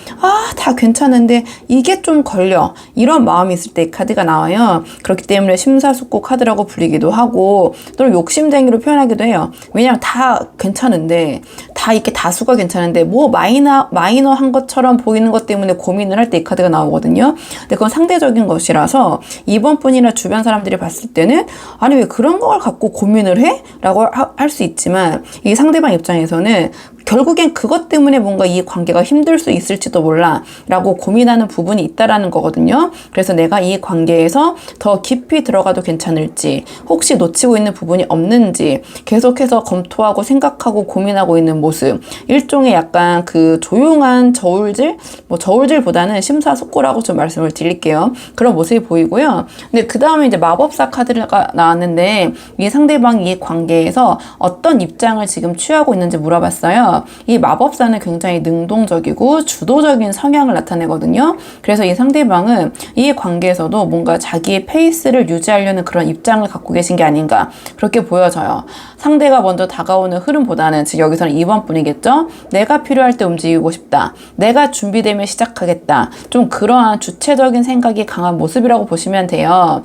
다 괜찮은데 이게 좀 걸려, 이런 마음이 있을 때 이 카드가 나와요. 그렇기 때문에 심사숙고 카드라고 불리기도 하고 또는 욕심쟁이로 표현하기도 해요. 왜냐하면 다 괜찮은데, 다 이렇게 다수가 괜찮은데 뭐 마이너한 것처럼 보이는 것 때문에 고민을 할 때 이 카드가 나오거든요. 근데 그건 상대적인 것이라서 2번 분이나 주변 사람들이 봤을 때는 아니 왜 그런 걸 갖고 고민을 해? 라고 할 수 있지만, 이 상대방 입장에서는 결국엔 그것 때문에 뭔가 이 관계가 힘들 수 있을지도 몰라 라고 고민하는 부분이 있다라는 거거든요. 그래서 내가 이 관계에서 더 깊이 들어가도 괜찮을지, 혹시 놓치고 있는 부분이 없는지 계속해서 검토하고 생각하고 고민하고 있는 모습, 일종의 약간 그 조용한 저울질, 뭐 저울질보다는 심사숙고라고 좀 말씀을 드릴게요. 그런 모습이 보이고요. 근데 그 다음에 이제 마법사 카드가 나왔는데, 이 상대방이 이 관계에서 어떤 입장을 지금 취하고 있는지 물어봤어요. 이 마법사는 굉장히 능동적이고 주도적인 성향을 나타내거든요. 그래서 이 상대방은 이 관계에서도 뭔가 자기의 페이스를 유지하려는 그런 입장을 갖고 계신 게 아닌가, 그렇게 보여져요. 상대가 먼저 다가오는 흐름보다는, 즉 여기서는 2번 분이겠죠. 내가 필요할 때 움직이고 싶다, 내가 준비되면 시작하겠다, 좀 그러한 주체적인 생각이 강한 모습이라고 보시면 돼요.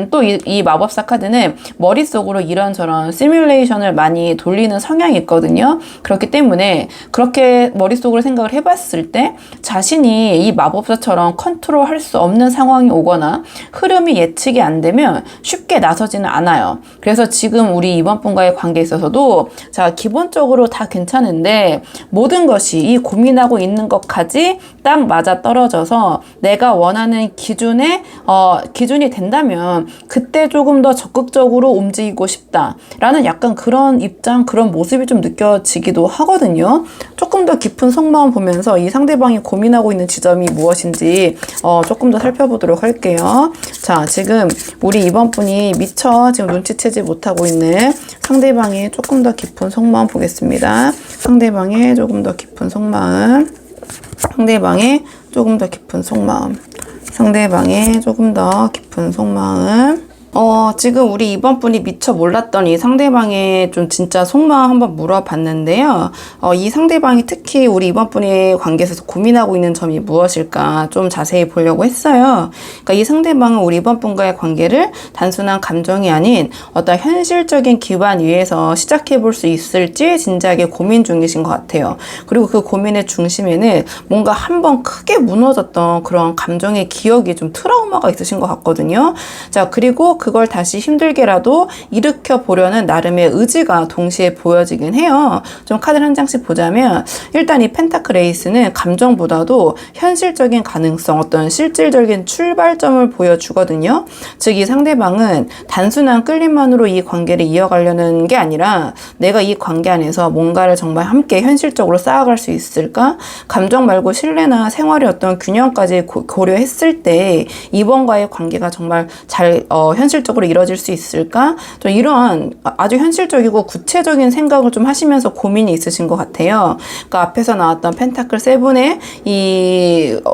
또 이 마법사 카드는 머릿속으로 이런저런 시뮬레이션을 많이 돌리는 성향이 있거든요. 그렇기 때문에 때문에 그렇게 머릿속으로 생각을 해봤을 때 자신이 이 마법사처럼 컨트롤할 수 없는 상황이 오거나 흐름이 예측이 안 되면 쉽게 나서지는 않아요. 그래서 지금 우리 이번 분과의 관계에 있어서도 자, 기본적으로 다 괜찮은데 모든 것이 이 고민하고 있는 것까지 딱 맞아 떨어져서 내가 원하는 기준이 된다면 그때 조금 더 적극적으로 움직이고 싶다라는 약간 그런 입장, 그런 모습이 좀 느껴지기도 하거든요. 조금 더 깊은 속마음 보면서 이 상대방이 고민하고 있는 지점이 무엇인지 조금 더 살펴보도록 할게요. 자, 지금 우리 이번 분이 미처 지금 눈치채지 못하고 있는 상대방의 조금 더 깊은 속마음 보겠습니다. 상대방의 조금 더 깊은 속마음. 상대방의 조금 더 깊은 속마음. 상대방의 조금 더 깊은 속마음. 지금 우리 이번 분이 미처 몰랐던 이 상대방의 좀 진짜 속마음 한번 물어봤는데요. 이 상대방이 특히 우리 이번 분의 관계에서 고민하고 있는 점이 무엇일까 좀 자세히 보려고 했어요. 그러니까 이 상대방은 우리 이번 분과의 관계를 단순한 감정이 아닌 어떤 현실적인 기반 위에서 시작해 볼 수 있을지 진지하게 고민 중이신 것 같아요. 그리고 그 고민의 중심에는 뭔가 한번 크게 무너졌던 그런 감정의 기억이 좀 트라우마가 있으신 것 같거든요. 자, 그리고 그걸 다시 힘들게라도 일으켜 보려는 나름의 의지가 동시에 보여지긴 해요. 좀 카드를 한 장씩 보자면 일단 이 펜타클 에이스는 감정보다도 현실적인 가능성, 어떤 실질적인 출발점을 보여주거든요. 즉 이 상대방은 단순한 끌림만으로 이 관계를 이어가려는 게 아니라 내가 이 관계 안에서 뭔가를 정말 함께 현실적으로 쌓아갈 수 있을까? 감정 말고 신뢰나 생활의 어떤 균형까지 고려했을 때 이번과의 관계가 정말 잘 현실적으로 이루어질 수 있을까? 좀 이런 아주 현실적이고 구체적인 생각을 좀 하시면서 고민이 있으신 것 같아요. 그러니까 앞에서 나왔던 펜타클 세븐의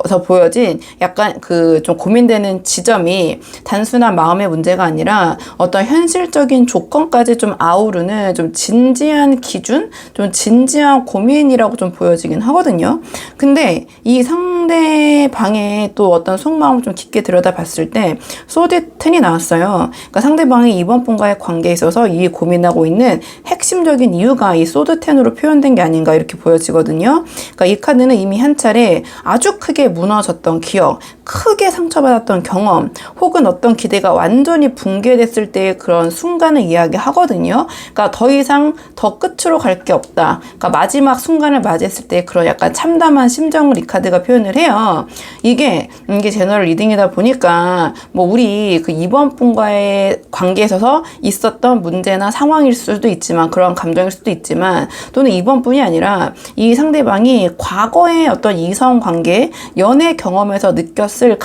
서 보여진 약간 그 좀 고민되는 지점이 단순한 마음의 문제가 아니라 어떤 현실적인 조건까지 좀 아우르는 좀 진지한 기준, 좀 진지한 고민이라고 좀 보여지긴 하거든요. 근데 이 상대방의 또 어떤 속마음을 좀 깊게 들여다봤을 때 소드 10이 나왔어요. 그러니까 상대방이 이번 분과의 관계에 있어서 이 고민하고 있는 핵심적인 이유가 이 소드 10으로 표현된 게 아닌가 이렇게 보여지거든요. 그러니까 이 카드는 이미 한 차례 아주 크게 무너졌던 기억, 크게 상처받았던 경험, 혹은 어떤 기대가 완전히 붕괴됐을 때의 그런 순간을 이야기하거든요. 그러니까 더 이상 더 끝으로 갈 게 없다. 그러니까 마지막 순간을 맞이했을 때 그런 약간 참담한 심정을 이 카드가 표현을 해요. 이게 제너럴 리딩이다 보니까 뭐 우리 그 이번 분과의 관계에 있어서 있었던 문제나 상황일 수도 있지만 그런 감정일 수도 있지만 또는 이번 분이 아니라 이 상대방이 과거의 어떤 이성 관계, 연애 경험에서 느꼈을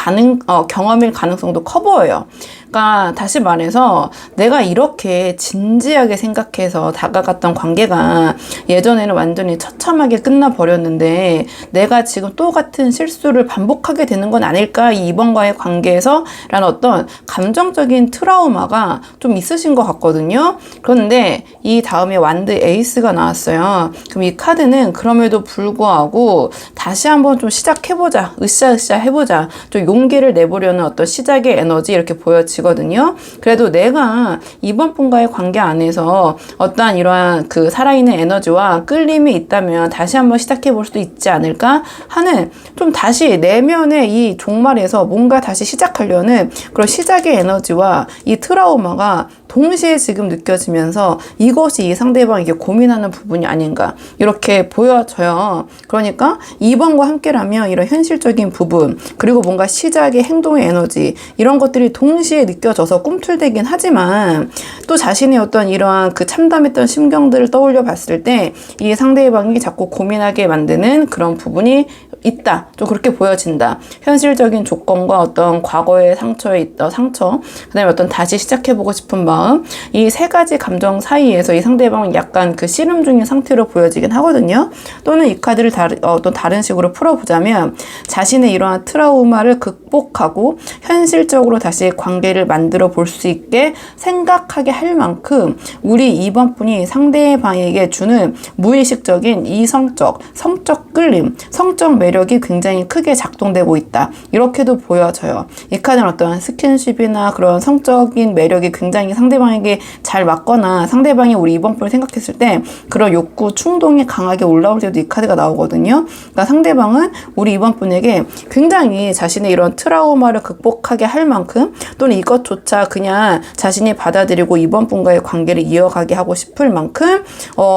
경험일 가능성도 커 보여요. 그러니까 다시 말해서 내가 이렇게 진지하게 생각해서 다가갔던 관계가 예전에는 완전히 처참하게 끝나버렸는데 내가 지금 또 같은 실수를 반복하게 되는 건 아닐까 이번과의 관계에서 라는 어떤 감정적인 트라우마가 좀 있으신 것 같거든요. 그런데 이 다음에 완드 에이스가 나왔어요. 그럼 이 카드는 그럼에도 불구하고 다시 한번 좀 시작해보자, 으쌰으쌰 해보자, 좀 용기를 내보려는 어떤 시작의 에너지 이렇게 보여지거든요. 그래도 내가 이번 분과의 관계 안에서 어떠한 이러한 그 살아있는 에너지와 끌림이 있다면 다시 한번 시작해 볼 수도 있지 않을까 하는 좀 다시 내면의 이 종말에서 뭔가 다시 시작하려는 그런 시작의 에너지와 이 트라우마가 동시에 지금 느껴지면서 이것이 이 상대방에게 고민하는 부분이 아닌가 이렇게 보여져요. 그러니까 2번과 함께라면 이런 현실적인 부분 그리고 뭔가 시작의 행동의 에너지 이런 것들이 동시에 느껴져서 꿈틀대긴 하지만 또 자신의 어떤 이러한 그 참담했던 심경들을 떠올려 봤을 때 이 상대방이 자꾸 고민하게 만드는 그런 부분이 있다. 좀 그렇게 보여진다. 현실적인 조건과 어떤 과거의 상처에 있던 상처, 그 다음에 어떤 다시 시작해보고 싶은 마음, 이 세 가지 감정 사이에서 이 상대방은 약간 그 씨름 중인 상태로 보여지긴 하거든요. 또는 이 카드를 어떤 다른 식으로 풀어보자면 자신의 이러한 트라우마를 극복하고 현실적으로 다시 관계를 만들어 볼 수 있게 생각하게 할 만큼 우리 이번 분이 상대방에게 주는 무의식적인 이성적, 성적 끌림, 성적 매력 매력이 굉장히 크게 작동되고 있다. 이렇게도 보여져요. 이 카드는 어떤 스킨십이나 그런 성적인 매력이 굉장히 상대방에게 잘 맞거나 상대방이 우리 이번 분을 생각했을 때 그런 욕구, 충동이 강하게 올라올 때도 이 카드가 나오거든요. 그러니까 상대방은 우리 이번 분에게 굉장히 자신의 이런 트라우마를 극복하게 할 만큼 또는 이것조차 그냥 자신이 받아들이고 이번 분과의 관계를 이어가게 하고 싶을 만큼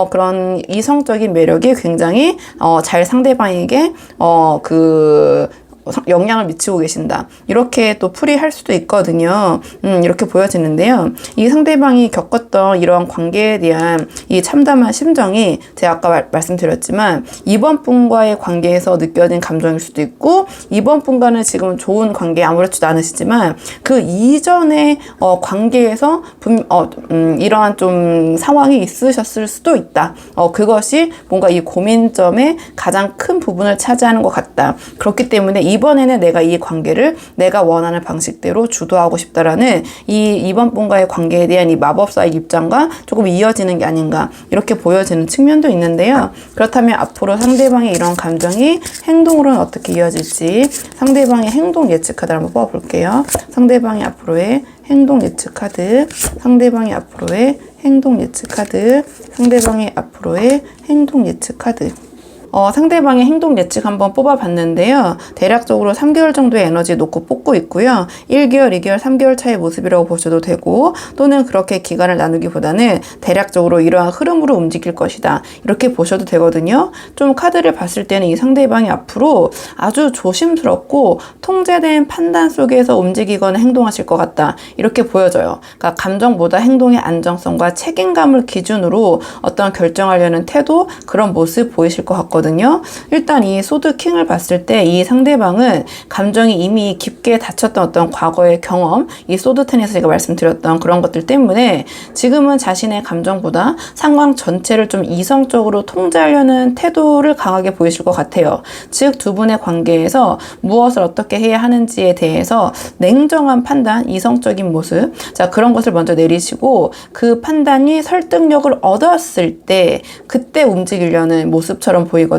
그런 이성적인 매력이 굉장히 잘 상대방에게 영향을 미치고 계신다. 이렇게 또 풀이할 수도 있거든요. 이렇게 보여지는데요. 이 상대방이 겪었던 이런 관계에 대한 이 참담한 심정이 제가 아까 말씀드렸지만 이번 분과의 관계에서 느껴진 감정일 수도 있고 이번 분과는 지금 좋은 관계 아무렇지도 않으시지만 그 이전의 관계에서 이러한 좀 상황이 있으셨을 수도 있다. 그것이 뭔가 이 고민점의 가장 큰 부분을 차지하는 것 같다. 그렇기 때문에 이번에는 내가 이 관계를 내가 원하는 방식대로 주도하고 싶다라는 이번 분과의 관계에 대한 이 마법사의 입장과 조금 이어지는 게 아닌가 이렇게 보여지는 측면도 있는데요. 그렇다면 앞으로 상대방의 이런 감정이 행동으로는 어떻게 이어질지 상대방의 행동 예측 카드를 한번 뽑아볼게요. 상대방의 앞으로의 행동 예측 카드, 상대방의 앞으로의 행동 예측 카드, 상대방의 앞으로의 행동 예측 카드. 상대방의 행동 예측 한번 뽑아봤는데요. 대략적으로 3개월 정도의 에너지 놓고 뽑고 있고요. 1개월, 2개월, 3개월 차의 모습이라고 보셔도 되고 또는 그렇게 기간을 나누기보다는 대략적으로 이러한 흐름으로 움직일 것이다. 이렇게 보셔도 되거든요. 좀 카드를 봤을 때는 이 상대방이 앞으로 아주 조심스럽고 통제된 판단 속에서 움직이거나 행동하실 것 같다. 이렇게 보여져요. 그러니까 감정보다 행동의 안정성과 책임감을 기준으로 어떤 결정하려는 태도, 그런 모습 보이실 것 같거든요. 일단 이 소드 킹을 봤을 때 이 상대방은 감정이 이미 깊게 다쳤던 어떤 과거의 경험, 이 소드 10에서 제가 말씀드렸던 그런 것들 때문에 지금은 자신의 감정보다 상황 전체를 좀 이성적으로 통제하려는 태도를 강하게 보이실 것 같아요. 즉 두 분의 관계에서 무엇을 어떻게 해야 하는지에 대해서 냉정한 판단, 이성적인 모습, 자 그런 것을 먼저 내리시고 그 판단이 설득력을 얻었을 때 그때 움직이려는 모습처럼 보이거든요.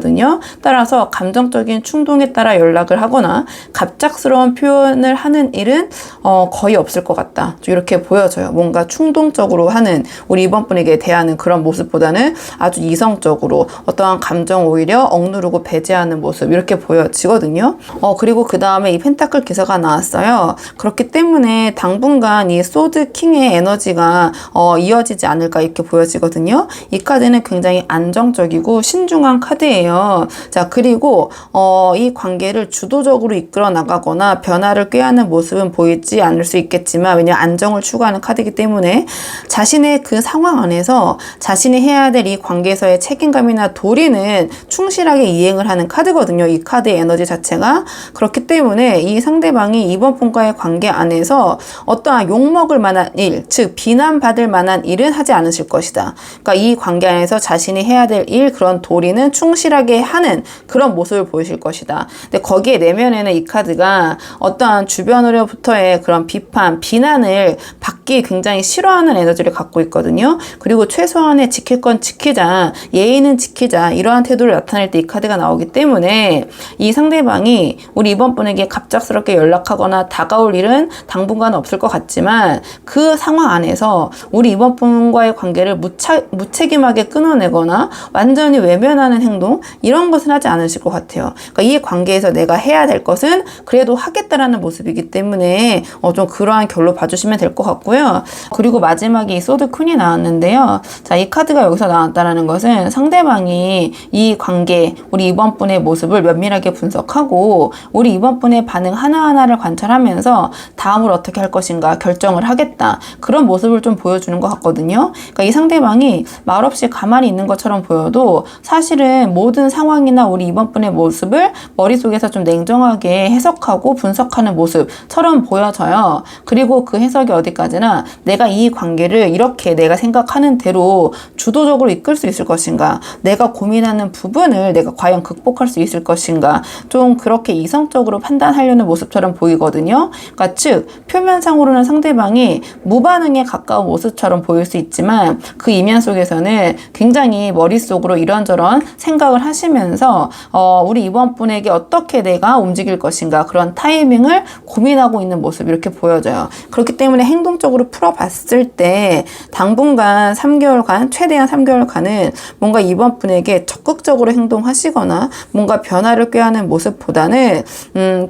따라서 감정적인 충동에 따라 연락을 하거나 갑작스러운 표현을 하는 일은 거의 없을 것 같다. 이렇게 보여져요. 뭔가 충동적으로 하는 우리 이번 분에게 대하는 그런 모습보다는 아주 이성적으로 어떠한 감정 오히려 억누르고 배제하는 모습 이렇게 보여지거든요. 그리고 그 다음에 이 펜타클 기사가 나왔어요. 그렇기 때문에 당분간 이 소드 킹의 에너지가 이어지지 않을까 이렇게 보여지거든요. 이 카드는 굉장히 안정적이고 신중한 카드예요. 자 그리고 이 관계를 주도적으로 이끌어 나가거나 변화를 꾀하는 모습은 보이지 않을 수 있겠지만 왜냐하면 안정을 추구하는 카드이기 때문에 자신의 그 상황 안에서 자신이 해야 될 이 관계에서의 책임감이나 도리는 충실하게 이행을 하는 카드거든요. 이 카드의 에너지 자체가. 그렇기 때문에 이 상대방이 이번 분과의 관계 안에서 어떠한 욕먹을 만한 일, 즉 비난받을 만한 일은 하지 않으실 것이다. 그러니까 이 관계 안에서 자신이 해야 될 일, 그런 도리는 충실하게 하는 그런 모습을 보이실 것이다. 근데 거기에 내면에는 이 카드가 어떠한 주변으로부터의 그런 비판, 비난을 받기 굉장히 싫어하는 에너지를 갖고 있거든요. 그리고 최소한의 지킬 건 지키자, 예의는 지키자 이러한 태도를 나타낼 때 이 카드가 나오기 때문에 이 상대방이 우리 이번 분에게 갑작스럽게 연락하거나 다가올 일은 당분간 없을 것 같지만 그 상황 안에서 우리 이번 분과의 관계를 무책임하게 끊어내거나 완전히 외면하는 행동 이런 것은 하지 않으실 것 같아요. 그러니까 이 관계에서 내가 해야 될 것은 그래도 하겠다라는 모습이기 때문에 좀 그러한 결로 봐주시면 될 것 같고요. 그리고 마지막에 이 소드 퀸이 나왔는데요. 자, 이 카드가 여기서 나왔다라는 것은 상대방이 이 관계, 우리 이번 분의 모습을 면밀하게 분석하고 우리 이번 분의 반응 하나하나를 관찰하면서 다음으로 어떻게 할 것인가 결정을 하겠다. 그런 모습을 좀 보여주는 것 같거든요. 그러니까 이 상대방이 말없이 가만히 있는 것처럼 보여도 사실은 모든 상황이나 우리 이번 분의 모습을 머릿속에서 좀 냉정하게 해석하고 분석하는 모습처럼 보여져요. 그리고 그 해석이 어디까지나 언제나 내가 이 관계를 이렇게 내가 생각하는 대로 주도적으로 이끌 수 있을 것인가, 내가 고민하는 부분을 내가 과연 극복할 수 있을 것인가, 좀 그렇게 이성적으로 판단하려는 모습처럼 보이거든요. 그러니까 즉 표면상으로는 상대방이 무반응에 가까운 모습처럼 보일 수 있지만 그 이면 속에서는 굉장히 머릿속으로 이런저런 생각을 하시면서 우리 이번 분에게 어떻게 내가 움직일 것인가, 그런 타이밍을 고민하고 있는 모습, 이렇게 보여져요. 그렇기 때문에 행동적으로 풀어봤을 때 당분간 3개월간, 최대한 3개월간은 뭔가 이번 분에게 적극적으로 행동하시거나 뭔가 변화를 꾀하는 모습보다는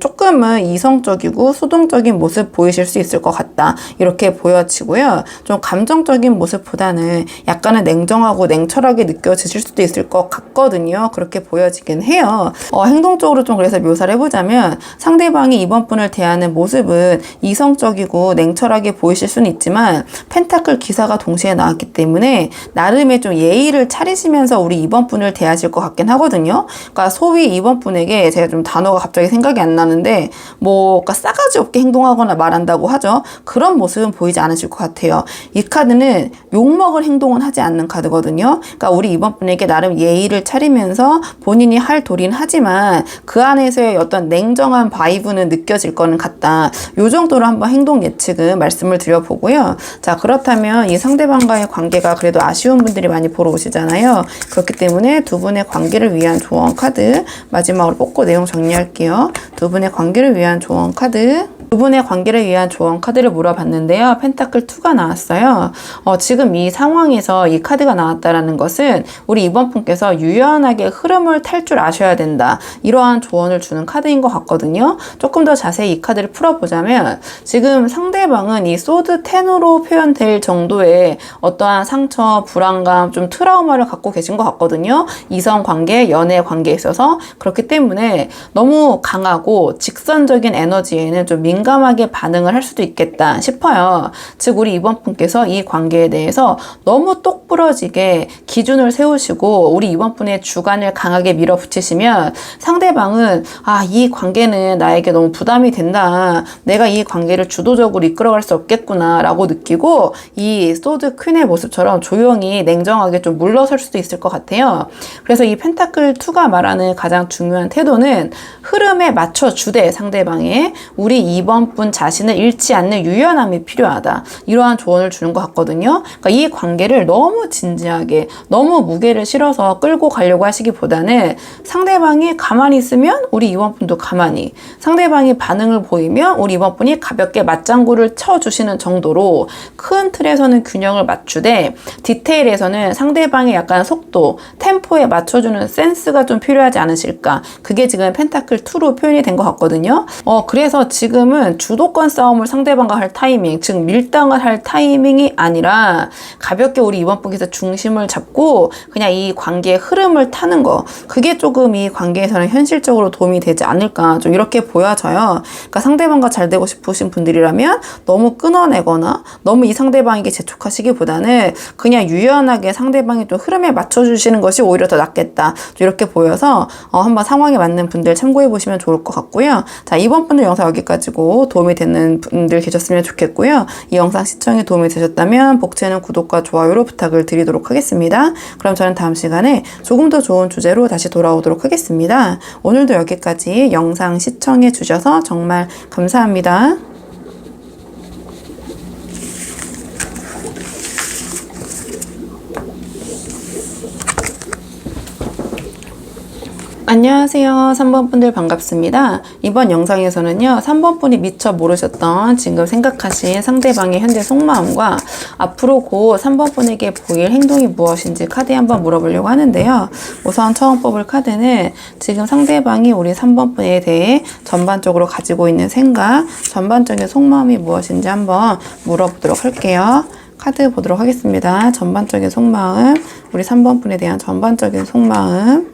조금은 이성적이고 수동적인 모습 보이실 수 있을 것 같다, 이렇게 보여지고요. 좀 감정적인 모습보다는 약간은 냉정하고 냉철하게 느껴지실 수도 있을 것 같거든요. 그렇게 보여지긴 해요. 행동적으로 좀 그래서 묘사를 해보자면 상대방이 이번 분을 대하는 모습은 이성적이고 냉철하게 보이실 수는 있지만 펜타클 기사가 동시에 나왔기 때문에 나름의 좀 예의를 차리시면서 우리 이번 분을 대하실 것 같긴 하거든요. 그러니까 소위 이번 분에게, 제가 좀 단어가 갑자기 생각이 안 나는데 그러니까 싸가지 없게 행동하거나 말한다고 하죠. 그런 모습은 보이지 않으실 것 같아요. 이 카드는 욕먹을 행동은 하지 않는 카드거든요. 그러니까 우리 이번 분에게 나름 예의를 차리면서 본인이 할 도리는 하지만 그 안에서의 어떤 냉정한 바이브는 느껴질 거는 같다. 요 정도로 한번 행동 예측은 말씀을 드려보고요. 자, 그렇다면 이 상대방과의 관계가 그래도 아쉬운 분들이 많이 보러 오시잖아요. 그렇기 때문에 두 분의 관계를 위한 조언 카드 마지막으로 뽑고 내용 정리할게요. 두 분의 관계를 위한 조언 카드. 두 분의 관계를 위한 조언 카드를 물어봤는데요. 펜타클 2가 나왔어요. 지금 이 상황에서 이 카드가 나왔다라는 것은 우리 이번 분께서 유연하게 흐름을 탈 줄 아셔야 된다, 이러한 조언을 주는 카드인 것 같거든요. 조금 더 자세히 이 카드를 풀어보자면 지금 상대방은 이 소드 10으로 표현될 정도의 어떠한 상처, 불안감, 좀 트라우마를 갖고 계신 것 같거든요. 이성관계, 연애관계에 있어서. 그렇기 때문에 너무 강하고 직선적인 에너지에는 좀 민감하게 반응을 할 수도 있겠다 싶어요. 즉 우리 이번 분께서 이 관계에 대해서 너무 똑부러지게 기준을 세우시고 우리 이번 분의 주관을 강하게 밀어붙이시면 상대방은 이 관계는 나에게 너무 부담이 된다, 내가 이 관계를 주도적으로 이끌어갈 수 없겠구나 라고 느끼고 이 소드 퀸의 모습처럼 조용히 냉정하게 좀 물러설 수도 있을 것 같아요. 그래서 이 펜타클 2가 말하는 가장 중요한 태도는 흐름에 맞춰주되 상대방의 우리 이번 분 자신을 잃지 않는 유연함이 필요하다, 이러한 조언을 주는 것 같거든요. 그러니까 이 관계를 너무 진지하게, 너무 무게를 실어서 끌고 가려고 하시기보다는 상대방이 가만히 있으면 우리 이번 분도 가만히, 상대방이 반응을 보이면 우리 이번 분이 가볍게 맞장구를 쳐주시는 정도로 큰 틀에서는 균형을 맞추되 디테일에서는 상대방의 약간 속도, 템포에 맞춰주는 센스가 좀 필요하지 않으실까. 그게 지금 펜타클 2로 표현이 된 것 같거든요. 그래서 지금은 주도권 싸움을 상대방과 할 타이밍, 즉 밀당을 할 타이밍이 아니라 가볍게 우리 이번 분께서 중심을 잡고 그냥 이 관계의 흐름을 타는 거, 그게 조금 이 관계에서는 현실적으로 도움이 되지 않을까, 좀 이렇게 보여져요. 그러니까 상대방과 잘 되고 싶으신 분들이라면 너무 끊어내거나 너무 이 상대방에게 재촉하시기보다는 그냥 유연하게 상대방이 좀 흐름에 맞춰주시는 것이 오히려 더 낫겠다, 좀 이렇게 보여서 한번 상황에 맞는 분들 참고해 보시면 좋을 것 같고요. 자, 이번 분들 영상 여기까지고 도움이 되는 분들 계셨으면 좋겠고요. 이 영상 시청에 도움이 되셨다면 복채는 구독과 좋아요로 부탁을 드리도록 하겠습니다. 그럼 저는 다음 시간에 조금 더 좋은 주제로 다시 돌아오도록 하겠습니다. 오늘도 여기까지 영상 시청해 주셔서 정말 감사합니다. 안녕하세요. 3번 분들 반갑습니다. 이번 영상에서는요, 3번 분이 미처 모르셨던 지금 생각하신 상대방의 현재 속마음과 앞으로 곧 3번 분에게 보일 행동이 무엇인지 카드에 한번 물어보려고 하는데요. 우선 처음 뽑을 카드는 지금 상대방이 우리 3번 분에 대해 전반적으로 가지고 있는 생각, 전반적인 속마음이 무엇인지 한번 물어보도록 할게요. 카드 보도록 하겠습니다. 전반적인 속마음, 우리 3번 분에 대한 전반적인 속마음.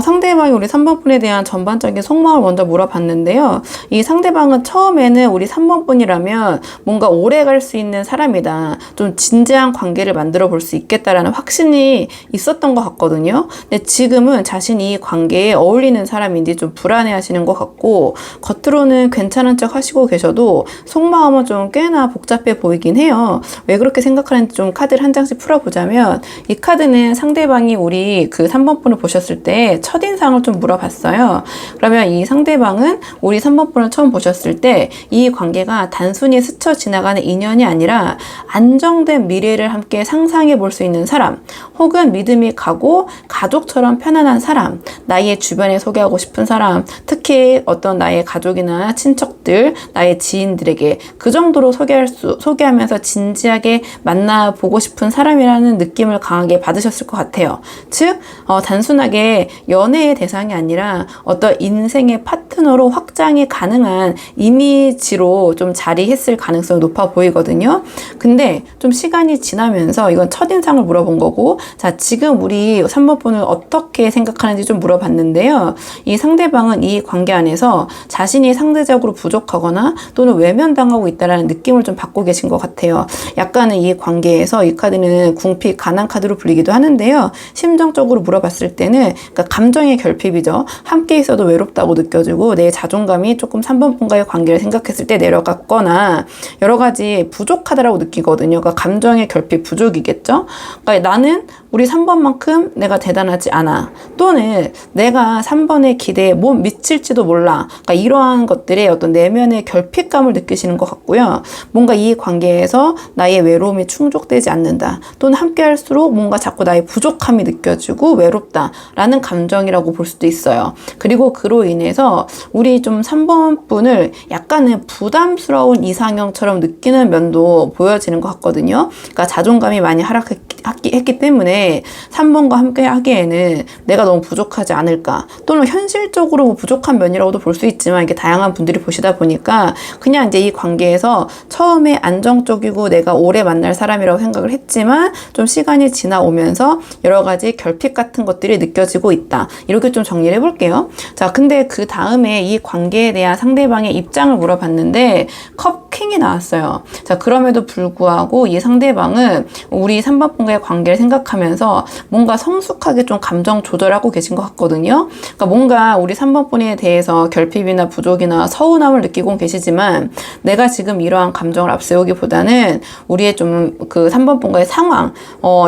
상대방이 우리 3번 분에 대한 전반적인 속마음을 먼저 물어봤는데요. 이 상대방은 처음에는 우리 3번 분이라면 뭔가 오래 갈 수 있는 사람이다. 좀 진지한 관계를 만들어 볼 수 있겠다라는 확신이 있었던 것 같거든요. 근데 지금은 자신이 이 관계에 어울리는 사람인지 좀 불안해 하시는 것 같고, 겉으로는 괜찮은 척 하시고 계셔도 속마음은 좀 꽤나 복잡해 보이긴 해요. 왜 그렇게 생각하는지 좀 카드를 한 장씩 풀어보자면, 이 카드는 상대방이 우리 그 3번 분을 보셨을 때 첫인상을 좀 물어봤어요. 그러면 이 상대방은 우리 3번 분을 처음 보셨을 때 이 관계가 단순히 스쳐 지나가는 인연이 아니라 안정된 미래를 함께 상상해 볼 수 있는 사람, 혹은 믿음이 가고 가족처럼 편안한 사람, 나의 주변에 소개하고 싶은 사람, 특히 어떤 나의 가족이나 친척들, 나의 지인들에게 그 정도로 소개하면서 진지하게 만나보고 싶은 사람이라는 느낌을 강하게 받으셨을 것 같아요. 즉, 단순하게 연애의 대상이 아니라 어떤 인생의 파트너로 확장이 가능한 이미지로 좀 자리했을 가능성이 높아 보이거든요. 근데 좀 시간이 지나면서, 이건 첫인상을 물어본 거고, 자, 지금 우리 3번 분을 어떻게 생각하는지 좀 물어봤는데요. 이 상대방은 이 관계 안에서 자신이 상대적으로 부족하거나 또는 외면당하고 있다는 느낌을 좀 받고 계신 것 같아요. 약간은 이 관계에서, 이 카드는 궁핍, 가난 카드로 불리기도 하는데요. 심정적으로 물어봤을 때는, 그러니까 감정의 결핍이죠. 함께 있어도 외롭다고 느껴지고 내 자존감이 조금 3번 분과의 관계를 생각했을 때 내려갔거나 여러 가지 부족하다라고 느끼거든요. 그러니까 감정의 결핍, 부족이겠죠. 그러니까 나는 우리 3번만큼 내가 대단하지 않아. 또는 내가 3번의 기대에 못 미칠지도 몰라. 그러니까 이러한 것들의 어떤 내면의 결핍감을 느끼시는 것 같고요. 뭔가 이 관계에서 나의 외로움이 충족되지 않는다. 또는 함께 할수록 뭔가 자꾸 나의 부족함이 느껴지고 외롭다라는 감정이라고 볼 수도 있어요. 그리고 그로 인해서 우리 좀 3번 분을 약간은 부담스러운 이상형처럼 느끼는 면도 보여지는 것 같거든요. 그러니까 자존감이 많이 하락했기 때문에 3번과 함께 하기에는 내가 너무 부족하지 않을까, 또는 현실적으로 부족한 면이라고도 볼 수 있지만, 이게 다양한 분들이 보시다 보니까 그냥 이제 이 관계에서 처음에 안정적이고 내가 오래 만날 사람이라고 생각을 했지만 좀 시간이 지나오면서 여러 가지 결핍 같은 것들이 느껴지고 있다. 이렇게 좀 정리를 해볼게요. 자, 근데 그 다음에 이 관계에 대한 상대방의 입장을 물어봤는데 컵 킹이 나왔어요. 자, 그럼에도 불구하고 이 상대방은 우리 3번 분과의 관계를 생각하면서 뭔가 성숙하게 좀 감정 조절하고 계신 것 같거든요. 그러니까 뭔가 우리 3번 분에 대해서 결핍이나 부족이나 서운함을 느끼고 계시지만, 내가 지금 이러한 감정을 앞세우기보다는 우리의 좀 그 3번 분과의 상황,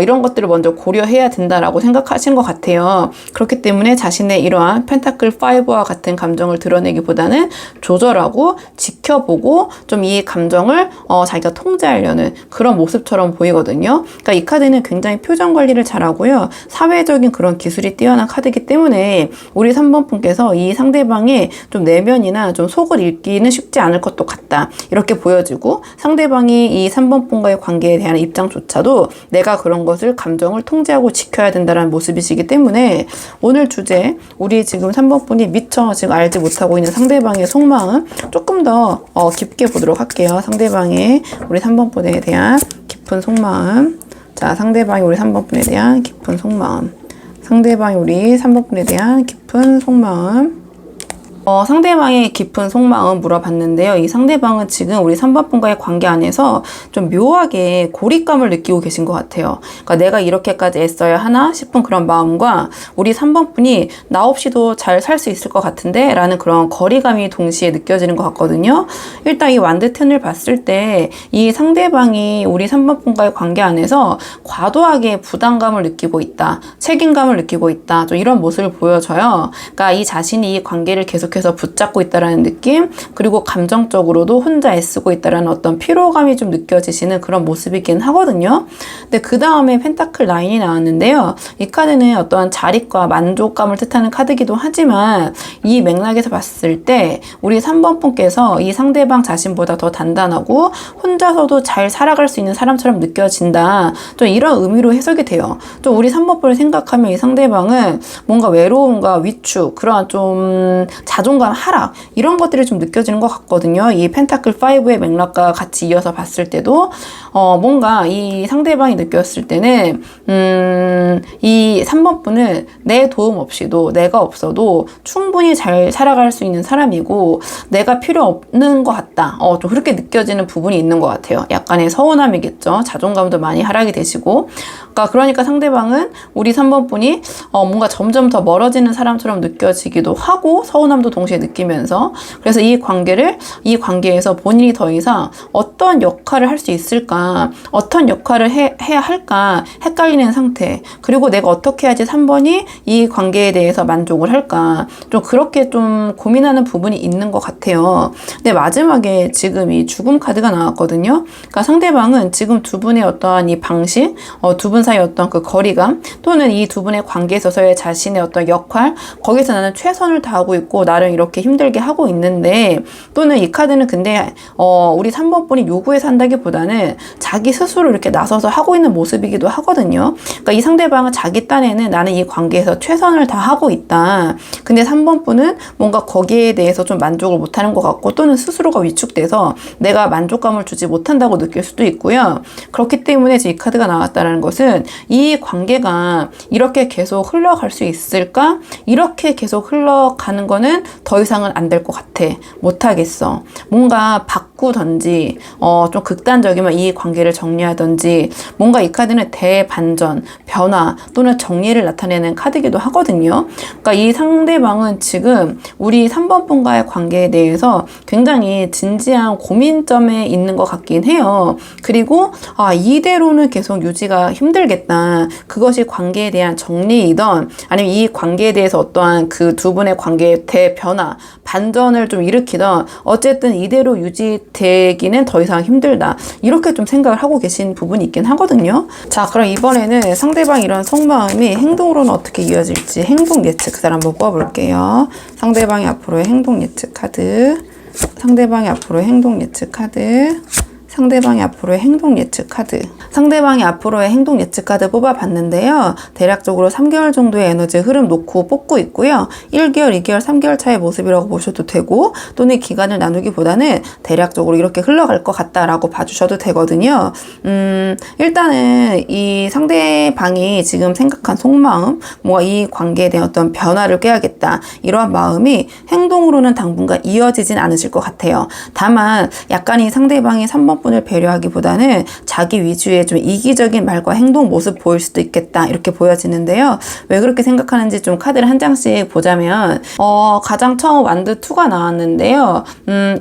이런 것들을 먼저 고려해야 된다라고 생각하신 것 같아요. 그렇기 때문에 자신의 이러한 펜타클 5와 같은 감정을 드러내기보다는 조절하고 지켜보고 좀 이 감정을 자기가 통제하려는 그런 모습처럼 보이거든요. 그러니까 이 카드는 굉장히 표정 관리를 잘하고요. 사회적인 그런 기술이 뛰어난 카드이기 때문에 우리 3번 분께서 이 상대방의 좀 내면이나 좀 속을 읽기는 쉽지 않을 것도 같다. 이렇게 보여지고, 상대방이 이 3번 분과의 관계에 대한 입장조차도 내가 그런 것을 감정을 통제하고 지켜야 된다는 모습이시기 때문에 오늘 주제, 우리 지금 3번 분이 미처 지금 알지 못하고 있는 상대방의 속마음 조금 더 깊게 보도록 할게요. 상대방의 우리 3번 분에 대한 깊은 속마음. 자, 상대방이 우리 3번 분에 대한 깊은 속마음. 상대방이 우리 3번 분에 대한 깊은 속마음. 상대방의 깊은 속마음 물어봤는데요. 이 상대방은 지금 우리 3번 분과의 관계 안에서 좀 묘하게 고립감을 느끼고 계신 것 같아요. 그러니까 내가 이렇게까지 애써야 하나 싶은 그런 마음과, 우리 3번 분이 나 없이도 잘 살 수 있을 것 같은데 라는 그런 거리감이 동시에 느껴지는 것 같거든요. 일단 이 완드텐을 봤을 때 이 상대방이 우리 3번 분과의 관계 안에서 과도하게 부담감을 느끼고 있다, 책임감을 느끼고 있다, 좀 이런 모습을 보여줘요. 그러니까 이 자신이 이 관계를 계속해서 붙잡고 있다라는 느낌, 그리고 감정적으로도 혼자 애쓰고 있다라는 어떤 피로감이 좀 느껴지시는 그런 모습이긴 하거든요. 근데 그 다음에 펜타클 9이 나왔는데요. 이 카드는 어떠한 자립과 만족감을 뜻하는 카드이기도 하지만, 이 맥락에서 봤을 때 우리 3번 분께서 이 상대방 자신보다 더 단단하고 혼자서도 잘 살아갈 수 있는 사람처럼 느껴진다, 좀 이런 의미로 해석이 돼요. 좀 우리 3번 분을 생각하면 이 상대방은 뭔가 외로움과 위축, 그런 좀 자존감 하락 이런 것들이 좀 느껴지는 것 같거든요. 이 펜타클 5의 맥락과 같이 이어서 봤을 때도 뭔가 이 상대방이 느꼈을 때는 이 3번 분은 내 도움 없이도 내가 없어도 충분히 잘 살아갈 수 있는 사람이고 내가 필요 없는 것 같다. 좀 그렇게 느껴지는 부분이 있는 것 같아요. 약간의 서운함이겠죠. 자존감도 많이 하락이 되시고 그러니까 상대방은 우리 3번 분이 뭔가 점점 더 멀어지는 사람처럼 느껴지기도 하고 서운함도 동시에 느끼면서 그래서 이 관계에서 본인이 더 이상 어떤 역할을 할 수 있을까 어떤 역할을 해야 할까 헷갈리는 상태 그리고 내가 어떻게 해야지 3번이 이 관계에 대해서 만족을 할까 좀 그렇게 좀 고민하는 부분이 있는 것 같아요. 근데 마지막에 지금 이 죽음 카드가 나왔거든요. 그러니까 상대방은 지금 두 분의 어떠한 이 방식 두 분 사이의 어떤 그 거리감 또는 이 두 분의 관계에 있어서의 자신의 어떤 역할 거기서 나는 최선을 다하고 있고 나름 이렇게 힘들게 하고 있는데 또는 이 카드는 근데 우리 3번 분이 요구해서 한다기보다는 자기 스스로 이렇게 나서서 하고 있는 모습이기도 하거든요. 그러니까 이 상대방은 자기 딴에는 나는 이 관계에서 최선을 다하고 있다. 근데 3번 분은 뭔가 거기에 대해서 좀 만족을 못하는 것 같고 또는 스스로가 위축돼서 내가 만족감을 주지 못한다고 느낄 수도 있고요. 그렇기 때문에 지금 이 카드가 나왔다는 것은 이 관계가 이렇게 계속 흘러갈 수 있을까? 이렇게 계속 흘러가는 거는 더 이상은 안 될 것 같아. 못하겠어. 뭔가 바꾸던지 좀 극단적이면 이 관계를 정리하던지 뭔가 이 카드는 대반전, 변화 또는 정리를 나타내는 카드이기도 하거든요. 그러니까 이 상대방은 지금 우리 3번 분과의 관계에 대해서 굉장히 진지한 고민점에 있는 것 같긴 해요. 그리고 이대로는 계속 유지가 힘들겠다. 그것이 관계에 대한 정리이던 아니면 이 관계에 대해서 어떠한 그 두 분의 관계의 대변화, 반전을 좀 일으키던 어쨌든 이대로 유지되기는 더 이상 힘들다. 이렇게 좀 생각을 하고 계신 부분이 있긴 하거든요. 자, 그럼 이번에는 상대방 이런 속마음이 행동으로는 어떻게 이어질지 행동 예측 카드를 한번 뽑아볼게요. 상대방의 앞으로의 행동 예측 카드, 상대방의 앞으로의 행동 예측 카드, 상대방의 앞으로의 행동 예측 카드. 상대방의 앞으로의 행동 예측 카드 뽑아봤는데요. 대략적으로 3개월 정도의 에너지 흐름 놓고 뽑고 있고요. 1개월, 2개월, 3개월 차의 모습이라고 보셔도 되고 또는 기간을 나누기보다는 대략적으로 이렇게 흘러갈 것 같다라고 봐주셔도 되거든요. 일단은 이 상대방이 지금 생각한 속마음, 뭔가 이 관계에 대한 어떤 변화를 꾀하겠다. 이러한 마음이 행동으로는 당분간 이어지진 않으실 것 같아요. 다만 약간 이 상대방이 3번 분을 배려하기보다는 자기 위주의 좀 이기적인 말과 행동 모습 보일 수도 있겠다 이렇게 보여지는데요. 왜 그렇게 생각하는지 좀 카드를 한 장씩 보자면 가장 처음 완드 2가 나왔는데요.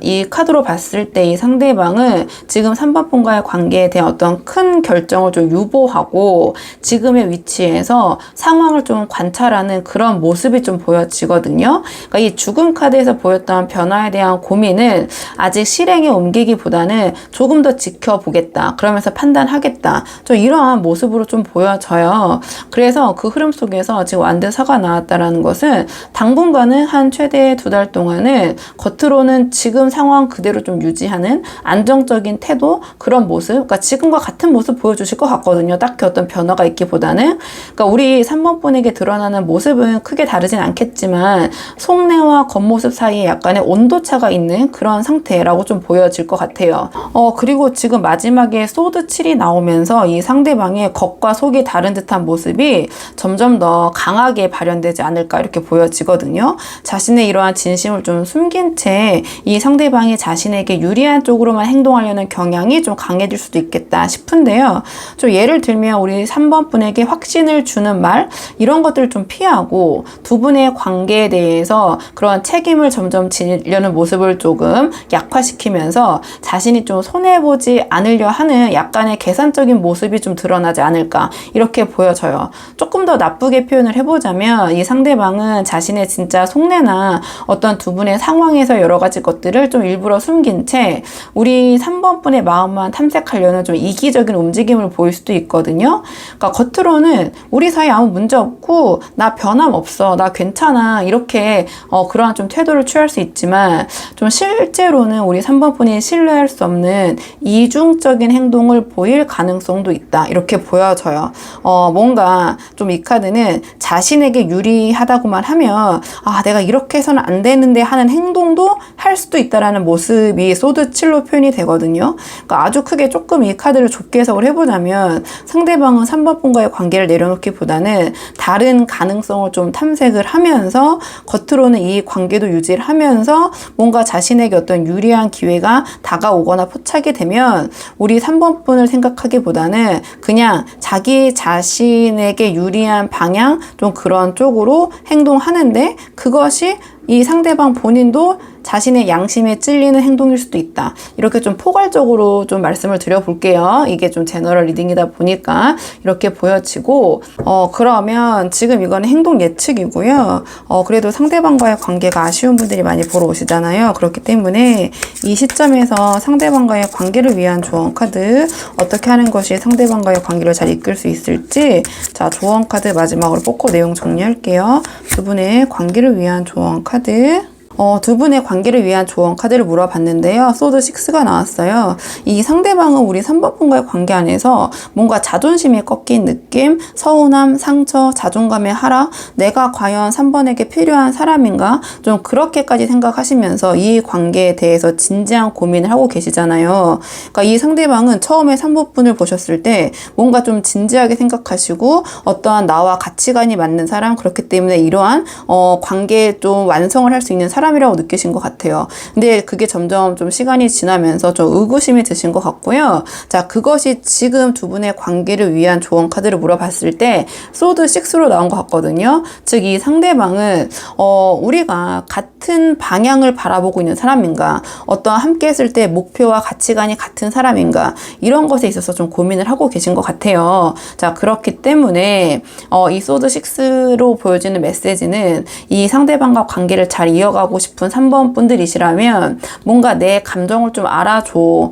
이 카드로 봤을 때 이 상대방은 지금 3번 분과의 관계에 대한 어떤 큰 결정을 좀 유보하고 지금의 위치에서 상황을 좀 관찰하는 그런 모습이 좀 보여지거든요. 그러니까 이 죽음 카드에서 보였던 변화에 대한 고민은 아직 실행에 옮기기보다는 조금 더 지켜보겠다. 그러면서 판단하겠다. 좀 이러한 모습으로 좀 보여져요. 그래서 그 흐름 속에서 지금 완드 4가 나왔다라는 것은 당분간은 한 최대 2달 동안은 겉으로는 지금 상황 그대로 좀 유지하는 안정적인 태도 그런 모습 그러니까 지금과 같은 모습 보여주실 것 같거든요. 딱히 어떤 변화가 있기보다는 그러니까 우리 3번 분에게 드러나는 모습은 크게 다르진 않겠지만 속내와 겉모습 사이에 약간의 온도차가 있는 그런 상태라고 좀 보여질 것 같아요. 그리고 지금 마지막에 소드 7이 나오면서 이 상대방의 겉과 속이 다른 듯한 모습이 점점 더 강하게 발현되지 않을까 이렇게 보여지거든요. 자신의 이러한 진심을 좀 숨긴 채 이 상대방이 자신에게 유리한 쪽으로만 행동하려는 경향이 좀 강해질 수도 있겠다 싶은데요. 좀 예를 들면 우리 3번 분에게 확신을 주는 말 이런 것들을 좀 피하고 두 분의 관계에 대해서 그런 책임을 점점 지려는 모습을 조금 약화시키면서 자신이 좀 손해보지 않으려 하는 약간의 계산적인 모습이 좀 드러나지 않을까 이렇게 보여져요. 조금 더 나쁘게 표현을 해보자면 이 상대방은 자신의 진짜 속내나 어떤 두 분의 상황에서 여러 가지 것들을 좀 일부러 숨긴 채 우리 3번 분의 마음만 탐색하려는 좀 이기적인 움직임을 보일 수도 있거든요. 그러니까 겉으로는 우리 사이 아무 문제 없고 나 변함 없어 나 괜찮아 이렇게 그러한 좀 태도를 취할 수 있지만 좀 실제로는 우리 3번 분이 신뢰할 수 없는 이중적인 행동을 보일 가능성도 있다. 이렇게 보여져요. 뭔가 좀 이 카드는 자신에게 유리하다고만 하면 내가 이렇게 해서는 안 되는데 하는 행동도 할 수도 있다라는 모습이 소드 7로 표현이 되거든요. 그러니까 아주 크게 조금 이 카드를 좁게 해석을 해보자면 상대방은 3번 분과의 관계를 내려놓기보다는 다른 가능성을 좀 탐색을 하면서 겉으로는 이 관계도 유지를 하면서 뭔가 자신에게 어떤 유리한 기회가 다가오거나 포착이 되면 우리 3번 분을 생각하기보다는 그냥 자기 자신에게 유리한 방향 좀 그런 쪽으로 행동하는데 그것이 이 상대방 본인도 자신의 양심에 찔리는 행동일 수도 있다. 이렇게 좀 포괄적으로 좀 말씀을 드려볼게요. 이게 좀 제너럴 리딩이다 보니까 이렇게 보여지고 그러면 지금 이거는 행동 예측이고요. 그래도 상대방과의 관계가 아쉬운 분들이 많이 보러 오시잖아요. 그렇기 때문에 이 시점에서 상대방과의 관계를 위한 조언 카드 어떻게 하는 것이 상대방과의 관계를 잘 이끌 수 있을지 자 조언 카드 마지막으로 뽑고 내용 정리할게요. 두 분의 관계를 위한 조언 카드 두 분의 관계를 위한 조언 카드를 물어봤는데요. 소드 6가 나왔어요. 이 상대방은 우리 3번 분과의 관계 안에서 뭔가 자존심이 꺾인 느낌, 서운함, 상처, 자존감의 하락, 내가 과연 3번에게 필요한 사람인가? 좀 그렇게까지 생각하시면서 이 관계에 대해서 진지한 고민을 하고 계시잖아요. 그러니까 이 상대방은 처음에 3번 분을 보셨을 때 뭔가 좀 진지하게 생각하시고 어떠한 나와 가치관이 맞는 사람, 그렇기 때문에 이러한 관계에 좀 완성을 할 수 있는 사람이라고 느끼신 것 같아요. 근데 그게 점점 좀 시간이 지나면서 좀 의구심이 드신 것 같고요. 자, 그것이 지금 두 분의 관계를 위한 조언 카드를 물어봤을 때 소드 6로 나온 것 같거든요. 즉 이 상대방은 우리가 같은 방향을 바라보고 있는 사람인가, 어떠한 함께 했을 때 목표와 가치관이 같은 사람인가, 이런 것에 있어서 좀 고민을 하고 계신 것 같아요. 자, 그렇기 때문에 이 소드 6로 보여지는 메시지는 이 상대방과 관계를 잘 이어가고 싶은 3번 분들이시라면 뭔가 내 감정을 좀 알아줘,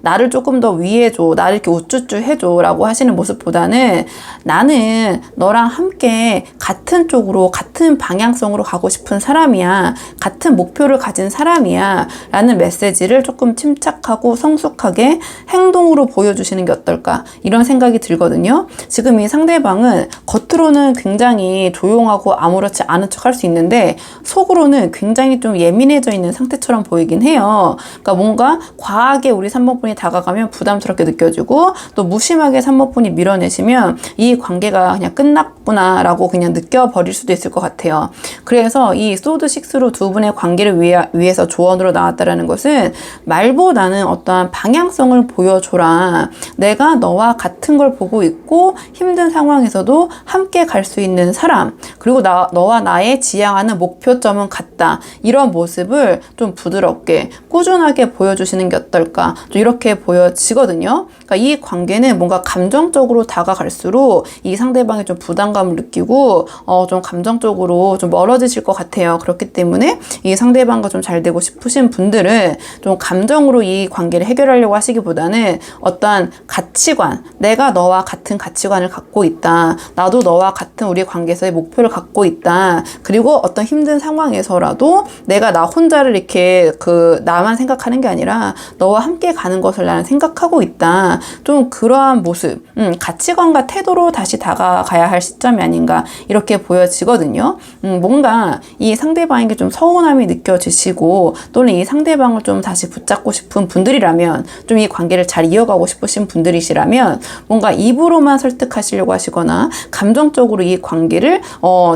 나를 조금 더 위해줘, 나를 이렇게 우쭈쭈 해줘 라고 하시는 모습보다는 나는 너랑 함께 같은 쪽으로 같은 방향성으로 가고 싶은 사람이야, 같은 목표를 가진 사람이야 라는 메시지를 조금 침착하고 성숙하게 행동으로 보여주시는 게 어떨까, 이런 생각이 들거든요. 지금 이 상대방은 겉으로는 굉장히 조용하고 아무렇지 않은 척 할 수 있는데 속으로는 굉장히 좀 예민해져 있는 상태처럼 보이긴 해요. 그러니까 뭔가 과하게 우리 3번 분이 다가가면 부담스럽게 느껴지고 또 무심하게 3번 분이 밀어내시면 이 관계가 그냥 끝났구나 라고 그냥 느껴버릴 수도 있을 것 같아요. 그래서 이 소드 6로 두 분의 관계를 위해서 조언으로 나왔다라는 것은 말보다는 어떠한 방향성을 보여줘라. 내가 너와 같은 걸 보고 있고 힘든 상황에서도 함께 갈 수 있는 사람, 그리고 너와 나의 지향하는 목표점은 같다. 이런 모습을 좀 부드럽게 꾸준하게 보여주시는 게 어떨까, 좀 이렇게 보여지거든요. 그러니까 이 관계는 뭔가 감정적으로 다가갈수록 이 상대방이 좀 부담감을 느끼고 좀 감정적으로 좀 멀어지실 것 같아요. 그렇기 때문에 이 상대방과 좀 잘 되고 싶으신 분들은 좀 감정으로 이 관계를 해결하려고 하시기보다는 어떠한 가치관, 내가 너와 같은 가치관을 갖고 있다, 나도 너와 같은 우리 관계에서의 목표를 갖고 있다, 그리고 어떤 힘든 상황에서라도 내가 나 혼자를 이렇게 나만 생각하는 게 아니라 너와 함께 가는 것을 나는 생각하고 있다, 좀 그러한 모습, 가치관과 태도로 다시 다가가야 할 시점이 아닌가, 이렇게 보여지거든요. 뭔가 이 상대방에게 좀 서운함이 느껴지시고 또는 이 상대방을 좀 다시 붙잡고 싶은 분들이라면, 좀 이 관계를 잘 이어가고 싶으신 분들이시라면 뭔가 입으로만 설득하시려고 하시거나 감정적으로 이 관계를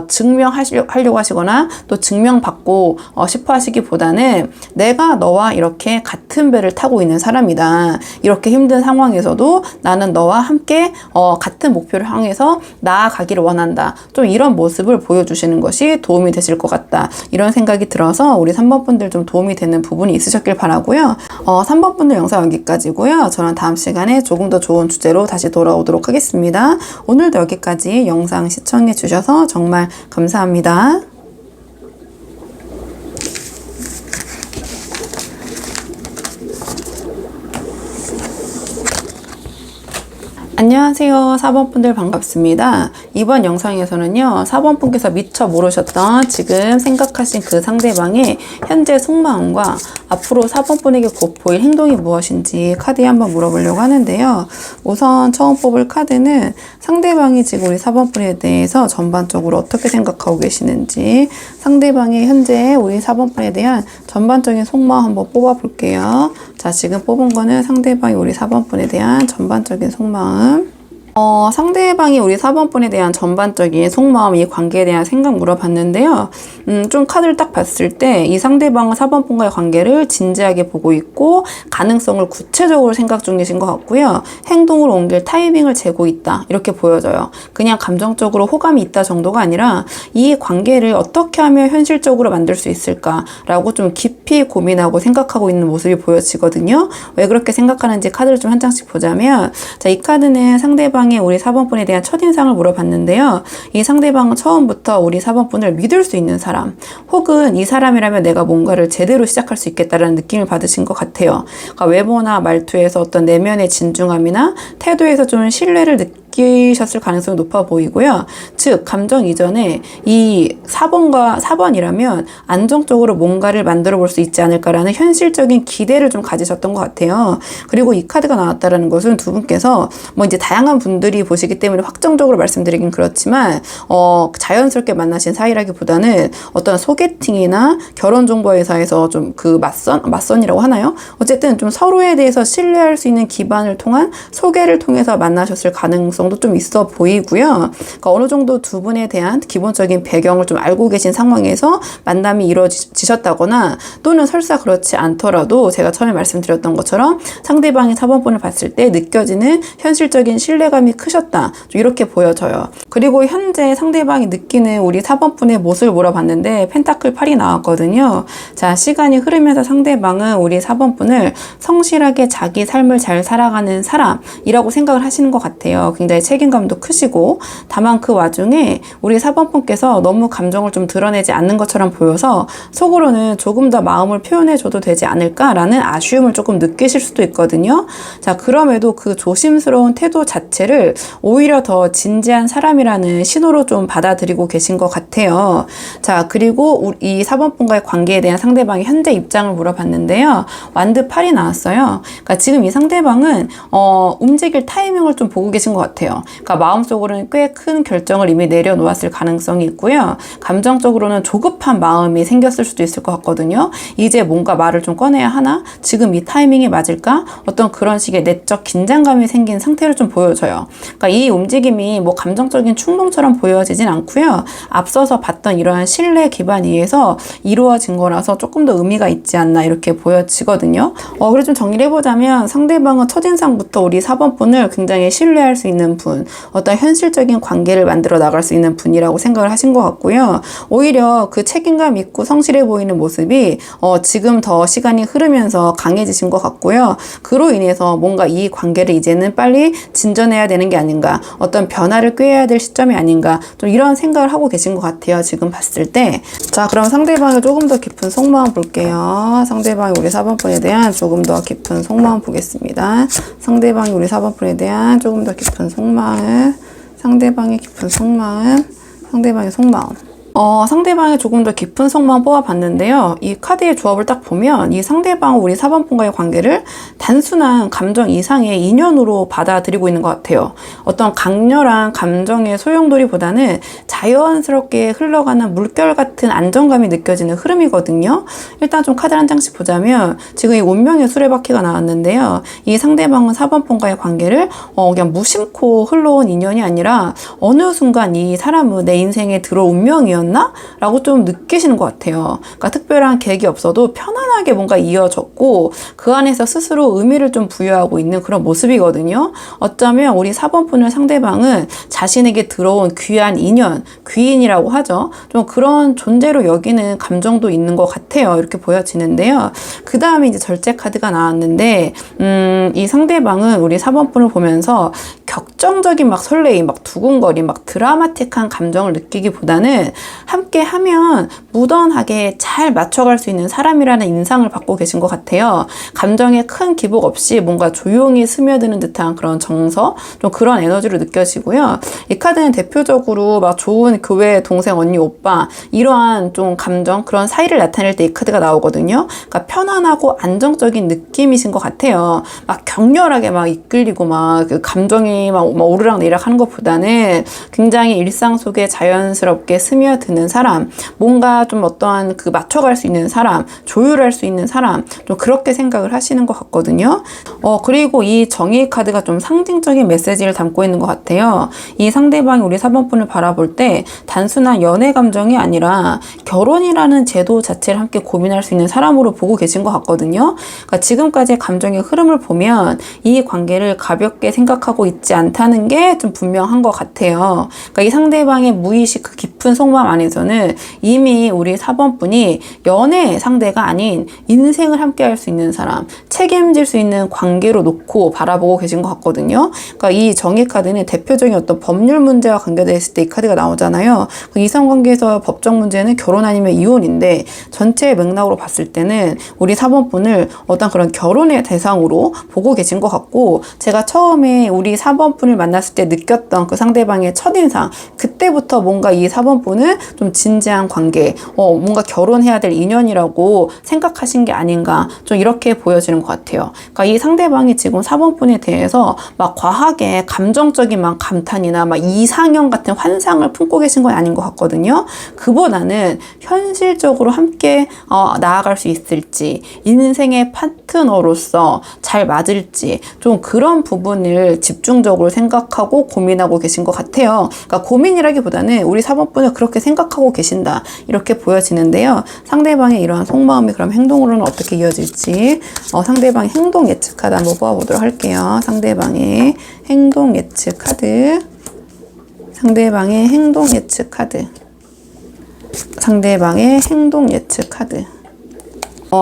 증명하려고 하시거나 또 증명받고 싶어 하시기보다는 내가 너와 이렇게 같은 배를 타고 있는 사람이다, 이렇게 힘든 상황에서도 나는 너와 함께 같은 목표를 향해서 나아가기를 원한다, 좀 이런 모습을 보여주시는 것이 도움이 되실 것 같다, 이런 생각이 들어서 우리 3번 분들 좀 도움이 되는 부분이 있으셨길 바라고요. 3번 분들 영상 여기까지고요. 저는 다음 시간에 조금 더 좋은 주제로 다시 돌아오도록 하겠습니다. 오늘도 여기까지 영상 시청해 주셔서 정말 감사합니다. 안녕하세요. 4번분들 반갑습니다. 이번 영상에서는요, 4번분께서 미처 모르셨던 지금 생각하신 그 상대방의 현재 속마음과 앞으로 4번분에게 곧 보일 행동이 무엇인지 카드에 한번 물어보려고 하는데요. 우선 처음 뽑을 카드는 상대방이 지금 우리 4번분에 대해서 전반적으로 어떻게 생각하고 계시는지, 상대방이 현재 우리 4번분에 대한 전반적인 속마음 한번 뽑아볼게요. 자, 지금 뽑은 거는 상대방이 우리 4번분에 대한 전반적인 속마음. 상대방이 우리 4번분에 대한 전반적인 속마음, 이 관계에 대한 생각 물어봤는데요. 좀 카드를 딱 봤을 때 이 상대방은 4번분과의 관계를 진지하게 보고 있고 가능성을 구체적으로 생각 중이신 것 같고요. 행동으로 옮길 타이밍을 재고 있다, 이렇게 보여져요. 그냥 감정적으로 호감이 있다 정도가 아니라 이 관계를 어떻게 하면 현실적으로 만들 수 있을까라고 좀 깊이 고민하고 생각하고 있는 모습이 보여지거든요. 왜 그렇게 생각하는지 카드를 좀 한 장씩 보자면, 자, 이 카드는 상대방이 우리 4번분에 대한 첫인상을 물어봤는데요. 이 상대방은 처음부터 우리 4번분을 믿을 수 있는 사람, 혹은 이 사람이라면 내가 뭔가를 제대로 시작할 수 있겠다라는 느낌을 받으신 것 같아요. 그러니까 외모나 말투에서 어떤 내면의 진중함이나 태도에서 좀 신뢰를 느끼셨을 가능성이 높아 보이고요. 즉, 감정 이전에 이 4번이라면 안정적으로 뭔가를 만들어 볼 수 있지 않을까라는 현실적인 기대를 좀 가지셨던 것 같아요. 그리고 이 카드가 나왔다라는 것은 두 분께서 뭐 이제 다양한 분들이 보시기 때문에 확정적으로 말씀드리긴 그렇지만, 자연스럽게 만나신 사이라기보다는 어떤 소개팅이나 결혼정보회사에서 좀 그 맞선이라고 하나요? 어쨌든 좀 서로에 대해서 신뢰할 수 있는 기반을 통한 소개를 통해서 만나셨을 가능성도 좀 있어 보이고요. 그러니까 어느 정도 두 분에 대한 기본적인 배경을 좀 알고 계신 상황에서 만남이 이루어지셨다거나, 또는 설사 그렇지 않더라도 제가 처음에 말씀드렸던 것처럼 상대방이 4번분을 봤을 때 느껴지는 현실적인 신뢰감이 크셨다, 좀 이렇게 보여져요. 그리고 현재 상대방이 느끼는 우리 4번분의 모습을 물어봤는데 펜타클 8이 나왔거든요. 자, 시간이 흐르면서 상대방은 우리 4번분을 성실하게 자기 삶을 잘 살아가는 사람이라고 생각을 하시는 것 같아요. 굉장히 책임감도 크시고, 다만 그 와중에 우리 4번분께서 너무 감정을 좀 드러내지 않는 것처럼 보여서 속으로는 조금 더 마음을 표현해줘도 되지 않을까라는 아쉬움을 조금 느끼실 수도 있거든요. 자, 그럼에도 그 조심스러운 태도 자체를 오히려 더 진지한 사람이라는 신호로 좀 받아들이고 계신 것 같아요. 자, 그리고 이 4번분과의 관계에 대한 상대방의 현재 입장을 물어봤는데요. 완드 8이 나왔어요. 그러니까 지금 이 상대방은 움직일 타이밍을 좀 보고 계신 것 같아요. 그러니까 마음속으로는 꽤 큰 결정을 이미 내려놓았을 가능성이 있고요. 감정적으로는 조급한 마음이 생겼을 수도 있을 것 같거든요. 이제 뭔가 말을 좀 꺼내야 하나? 지금 이 타이밍이 맞을까? 어떤 그런 식의 내적 긴장감이 생긴 상태를 좀 보여줘요. 그러니까 이 움직임이 뭐 감정적인 충동처럼 보여지진 않고요. 앞서서 봤던 이러한 신뢰 기반 위에서 이루어진 거라서 조금 더 의미가 있지 않나, 이렇게 보여지거든요. 그래서 좀 정리를 해보자면, 상대방은 첫인상부터 우리 4번분을 굉장히 신뢰할 수 있는 분, 어떤 현실적인 관계를 만들어 나갈 수 있는 분이라고 생각을 하신 것 같고요. 오히려 그 책임감 있고 성실해 보이는 모습이 지금 더 시간이 흐르면서 강해지신 것 같고요. 그로 인해서 뭔가 이 관계를 이제는 빨리 진전해야 되는 게 아닌가, 어떤 변화를 꾀해야 될 시점이 아닌가, 좀 이런 생각을 하고 계신 것 같아요, 지금 봤을 때. 자, 그럼 상대방의 조금 더 깊은 속마음 볼게요. 상대방이 우리 4번분에 대한 조금 더 깊은 속마음 보겠습니다. 상대방이 우리 4번분에 대한 조금 더 깊은 속마음, 상대방의 깊은 속마음, 상대방의 속마음. 상대방의 조금 더 깊은 속마음 뽑아봤는데요. 이 카드의 조합을 딱 보면 이 상대방은 우리 4번분과의 관계를 단순한 감정 이상의 인연으로 받아들이고 있는 것 같아요. 어떤 강렬한 감정의 소용돌이보다는 자연스럽게 흘러가는 물결 같은 안정감이 느껴지는 흐름이거든요. 일단 좀 카드 한 장씩 보자면, 지금 이 운명의 수레바퀴가 나왔는데요. 이 상대방은 4번분과의 관계를 그냥 무심코 흘러온 인연이 아니라 어느 순간 이 사람은 내 인생에 들어온 운명이었나? 라고 좀 느끼시는 것 같아요. 그러니까 특별한 계획이 없어도 편안하게 뭔가 이어졌고, 그 안에서 스스로 의미를 좀 부여하고 있는 그런 모습이거든요. 어쩌면 우리 4번분의 상대방은 자신에게 들어온 귀한 인연, 귀인이라고 하죠. 좀 그런 존재로 여기는 감정도 있는 것 같아요. 이렇게 보여지는데요. 그 다음에 이제 절제 카드가 나왔는데, 이 상대방은 우리 4번분을 보면서 특정적인 막 설레임, 막 두근거림, 막 드라마틱한 감정을 느끼기보다는 함께 하면 무던하게 잘 맞춰갈 수 있는 사람이라는 인상을 받고 계신 것 같아요. 감정에 큰 기복 없이 뭔가 조용히 스며드는 듯한 그런 정서, 좀 그런 에너지로 느껴지고요. 이 카드는 대표적으로 막 좋은 교회 동생, 언니, 오빠 이러한 좀 감정, 그런 사이를 나타낼 때 이 카드가 나오거든요. 그러니까 편안하고 안정적인 느낌이신 것 같아요. 막 격렬하게 막 이끌리고 막 그 감정이 막 오르락 내리락 하는 것보다는 굉장히 일상 속에 자연스럽게 스며드는 사람, 뭔가 좀 어떠한 그 맞춰갈 수 있는 사람, 조율할 수 있는 사람, 좀 그렇게 생각을 하시는 것 같거든요. 그리고 이 정의 카드가 좀 상징적인 메시지를 담고 있는 것 같아요. 이 상대방이 우리 4번분을 바라볼 때 단순한 연애 감정이 아니라 결혼이라는 제도 자체를 함께 고민할 수 있는 사람으로 보고 계신 것 같거든요. 그러니까 지금까지의 감정의 흐름을 보면 이 관계를 가볍게 생각하고 있지 않다는 게 좀 분명한 것 같아요. 그러니까 이 상대방의 무의식 그 깊은 속마음 안에서는 이미 우리 4번분이 연애 상대가 아닌 인생을 함께 할 수 있는 사람, 책임질 수 있는 관계로 놓고 바라보고 계신 것 같거든요. 그러니까 이 정의 카드는 대표적인 어떤 법률 문제와 관계되어 있을 때 이 카드가 나오잖아요. 그 이성관계에서 법적 문제는 결혼 아니면 이혼인데 전체 맥락으로 봤을 때는 우리 4번분을 어떤 그런 결혼의 대상으로 보고 계신 것 같고, 제가 처음에 우리 4번분을 만났을 때 느꼈던 그 상대방의 첫인상, 그때부터 뭔가 이 4번분은 좀 진지한 관계, 뭔가 결혼해야 될 인연이라고 생각하신 게 아닌가, 좀 이렇게 보여지는 것 같아요. 그러니까 이 상대방이 지금 4번분에 대해서 막 과하게 감정적인 막 감탄이나 막 이상형 같은 환상을 품고 계신 건 아닌 것 같거든요. 그보다는 현실적으로 함께 나아갈 수 있을지, 인생의 파트너로서 잘 맞을지, 좀 그런 부분을 집중적으로 생각하고 고민하고 계신 것 같아요. 그러니까 고민이라기보다는 우리 4번분을 그렇게 생각하고 계신다, 이렇게 보여지는데요. 상대방의 이러한 속마음이 그럼 행동으로는 어떻게 이어질지, 상대방의 행동 예측 카드 한번 뽑아보도록 할게요. 상대방의 행동 예측 카드, 상대방의 행동 예측 카드, 상대방의 행동 예측 카드.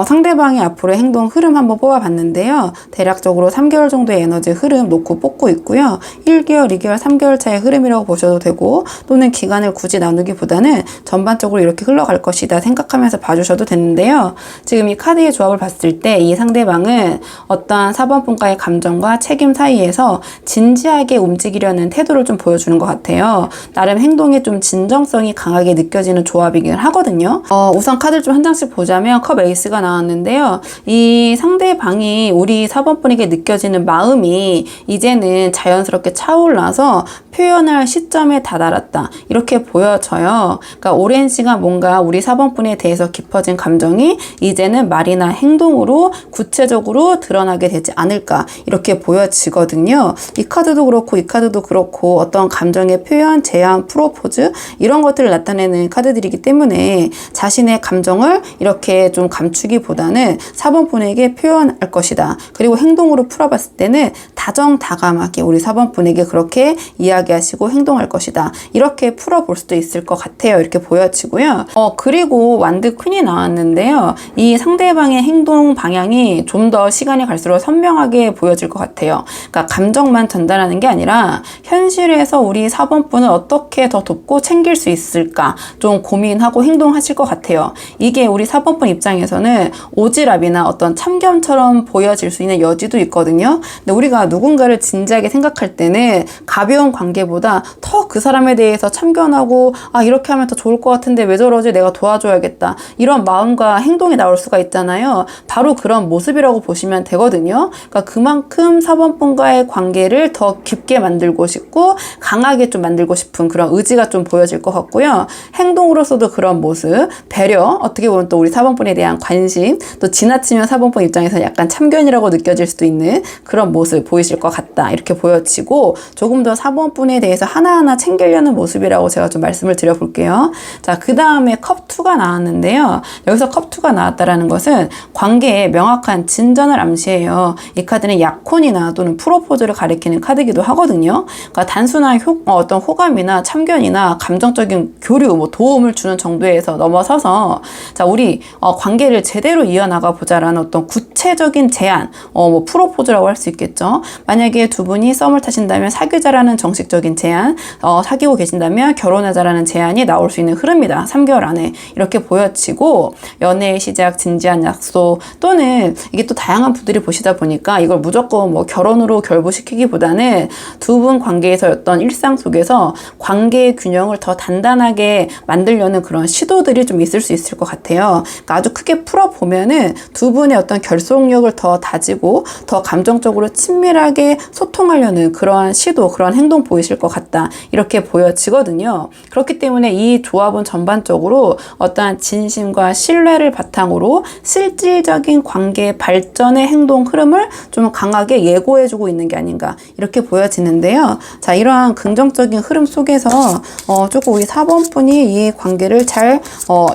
상대방의 앞으로의 행동 흐름 한번 뽑아봤는데요. 대략적으로 3개월 정도의 에너지 흐름 놓고 뽑고 있고요. 1개월, 2개월, 3개월 차의 흐름이라고 보셔도 되고, 또는 기간을 굳이 나누기보다는 전반적으로 이렇게 흘러갈 것이다 생각하면서 봐주셔도 되는데요. 지금 이 카드의 조합을 봤을 때 이 상대방은 어떠한 4번분과의 감정과 책임 사이에서 진지하게 움직이려는 태도를 좀 보여주는 것 같아요. 나름 행동에 좀 진정성이 강하게 느껴지는 조합이긴 하거든요. 우선 카드를 좀 한 장씩 보자면 컵 에이스가 나왔는데요. 이 상대방이 우리 4번분에게 느껴지는 마음이 이제는 자연스럽게 차올라서 표현할 시점에 다다랐다, 이렇게 보여져요. 그러니까 오랜 시간 뭔가 우리 4번분에 대해서 깊어진 감정이 이제는 말이나 행동으로 구체적으로 드러나게 되지 않을까, 이렇게 보여지거든요. 이 카드도 그렇고 이 카드도 그렇고 어떤 감정의 표현, 제안, 프로포즈 이런 것들을 나타내는 카드들이기 때문에 자신의 감정을 이렇게 좀 감추기보다는 4번분에게 표현할 것이다. 그리고 행동으로 풀어봤을 때는 다정다감하게 우리 4번분에게 그렇게 이야기하시고 행동할 것이다, 이렇게 풀어볼 수도 있을 것 같아요. 이렇게 보여지고요. 그리고 완드 퀸이 나왔는데요. 이 상대방의 행동 방향이 좀 더 시간이 갈수록 선명하게 보여질 것 같아요. 그러니까 감정만 전달하는 게 아니라 현실에서 우리 4번분을 어떻게 더 돕고 챙길 수 있을까 좀 고민하고 행동하실 것 같아요. 이게 우리 4번분 입장에서는 오지랖이나 어떤 참견처럼 보여질 수 있는 여지도 있거든요. 근데 우리가 누군가를 진지하게 생각할 때는 가벼운 관계보다 더 그 사람에 대해서 참견하고, 이렇게 하면 더 좋을 것 같은데 왜 저러지, 내가 도와줘야겠다, 이런 마음과 행동이 나올 수가 있잖아요. 바로 그런 모습이라고 보시면 되거든요. 그러니까 그만큼 4번분과의 관계를 더 깊게 만들고 싶고 강하게 좀 만들고 싶은 그런 의지가 좀 보여질 것 같고요. 행동으로서도 그런 모습, 배려, 어떻게 보면 또 우리 4번분에 대한 관심, 또 지나치면 4번분 입장에서 약간 참견이라고 느껴질 수도 있는 그런 모습 보이실 것 같다, 이렇게 보여지고, 조금 더 4번분에 대해서 하나하나 챙기려는 모습이라고 제가 좀 말씀을 드려볼게요. 자, 그 다음에 컵2가 나왔는데요. 여기서 컵2가 나왔다라는 것은 관계에 명확한 진전을 암시해요. 이 카드는 약혼이나 또는 프로포즈를 가리키는 카드이기도 하거든요. 그러니까 단순한 어떤 호감이나 참견이나 감정적인 교류, 도움을 주는 정도에서 넘어서서, 자, 우리 관계를 제대로 이어나가 보자라는 어떤 구체적인 제안, 뭐 프로포즈라고 할 수 있겠죠. 만약에 두 분이 썸을 타신다면 사귀자라는 정식적인 제안, 사귀고 계신다면 결혼하자라는 제안이 나올 수 있는 흐름이다. 3개월 안에 이렇게 보여지고, 연애의 시작, 진지한 약속, 또는 이게 또 다양한 분들이 보시다 보니까 이걸 무조건 뭐 결혼으로 결부시키기보다는 두 분 관계에서 어떤 일상 속에서 관계의 균형을 더 단단하게 만들려는 그런 시도들이 좀 있을 수 있을 것 같아요. 그러니까 아주 크게 풀어보면은 두 분의 어떤 결속력을 더 다지고 더 감정적으로 친밀하게 소통하려는 그러한 시도, 그러한 행동 보이실 것 같다. 이렇게 보여지거든요. 그렇기 때문에 이 조합은 전반적으로 어떠한 진심과 신뢰를 바탕으로 실질적인 관계 발전의 행동 흐름을 좀 강하게 예고해주고 있는 게 아닌가 이렇게 보여지는데요. 자, 이러한 긍정적인 흐름 속에서 조금 우리 4번 분이 이 관계를 잘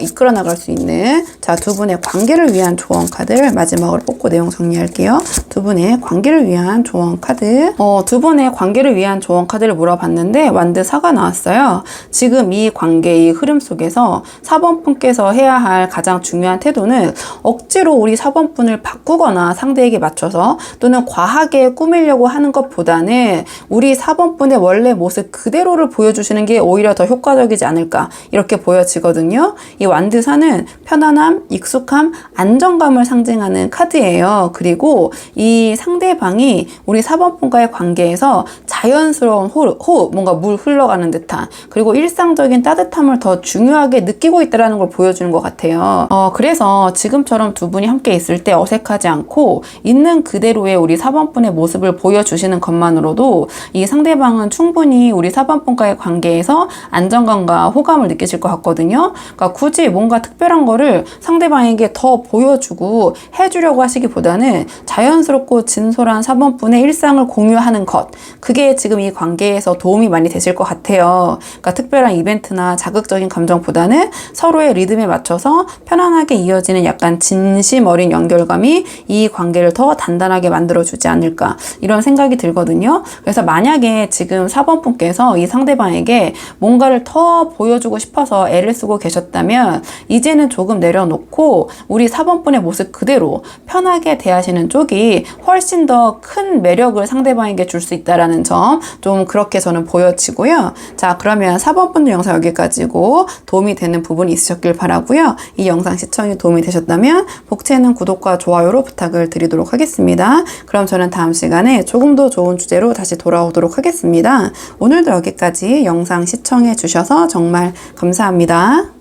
이끌어 나갈 수 있는, 자, 두 분의 관계를 위한 조언 카드를 마지막으로 뽑고 내용 정리할게요. 두 분의 관계를 위한 조언 카드. 두 분의 관계를 위한 조언 카드를 물어봤는데 완드 4가 나왔어요. 지금 이 관계의 흐름 속에서 4번 분께서 해야 할 가장 중요한 태도는 억지로 우리 4번 분을 바꾸거나 상대에게 맞춰서 또는 과하게 꾸미려고 하는 것보다는 우리 4번 분의 원래 모습 그대로를 보여주시는 게 오히려 더 효과적이지 않을까 이렇게 보여지거든요. 이 완드 4는 편안함, 익숙함, 안정감을 상징하는 카드예요. 그리고 이 상대방이 우리 4번 분과의 관계에서 자연스러운 호흡, 뭔가 물 흘러가는 듯한, 그리고 일상적인 따뜻함을 더 중요하게 느끼고 있다는 걸 보여주는 것 같아요. 그래서 지금처럼 두 분이 함께 있을 때 어색하지 않고 있는 그대로의 우리 4번 분의 모습을 보여주시는 것만으로도 이 상대방은 충분히 우리 4번 분과의 관계에서 안정감과 호감을 느끼실 것 같거든요. 그러니까 굳이 뭔가 특별한 거를 상대방에게 더 보여주고 해주려고 하시기보다는 자연스럽고 진솔한 4번 분의 일상을 공유하는 것, 그게 지금 이 관계에서 도움이 많이 되실 것 같아요. 그러니까 특별한 이벤트나 자극적인 감정보다는 서로의 리듬에 맞춰서 편안하게 이어지는 약간 진심 어린 연결감이 이 관계를 더 단단하게 만들어주지 않을까 이런 생각이 들거든요. 그래서 만약에 지금 4번 분께서 이 상대방에게 뭔가를 더 보여주고 싶어서 애를 쓰고 계셨다면 이제는 조금 내려놓고 우리 4번 분의 모습 그대로 편하게 대하시는 쪽이 훨씬 더 큰 매력을 상대방에게 줄 수 있다는 점, 좀 그렇게 저는 보여지고요. 자, 그러면 4번 분들 영상 여기까지고 도움이 되는 부분이 있으셨길 바라고요. 이 영상 시청이 도움이 되셨다면 복채는 구독과 좋아요로 부탁을 드리도록 하겠습니다. 그럼 저는 다음 시간에 조금 더 좋은 주제로 다시 돌아오도록 하겠습니다. 오늘도 여기까지 영상 시청해 주셔서 정말 감사합니다.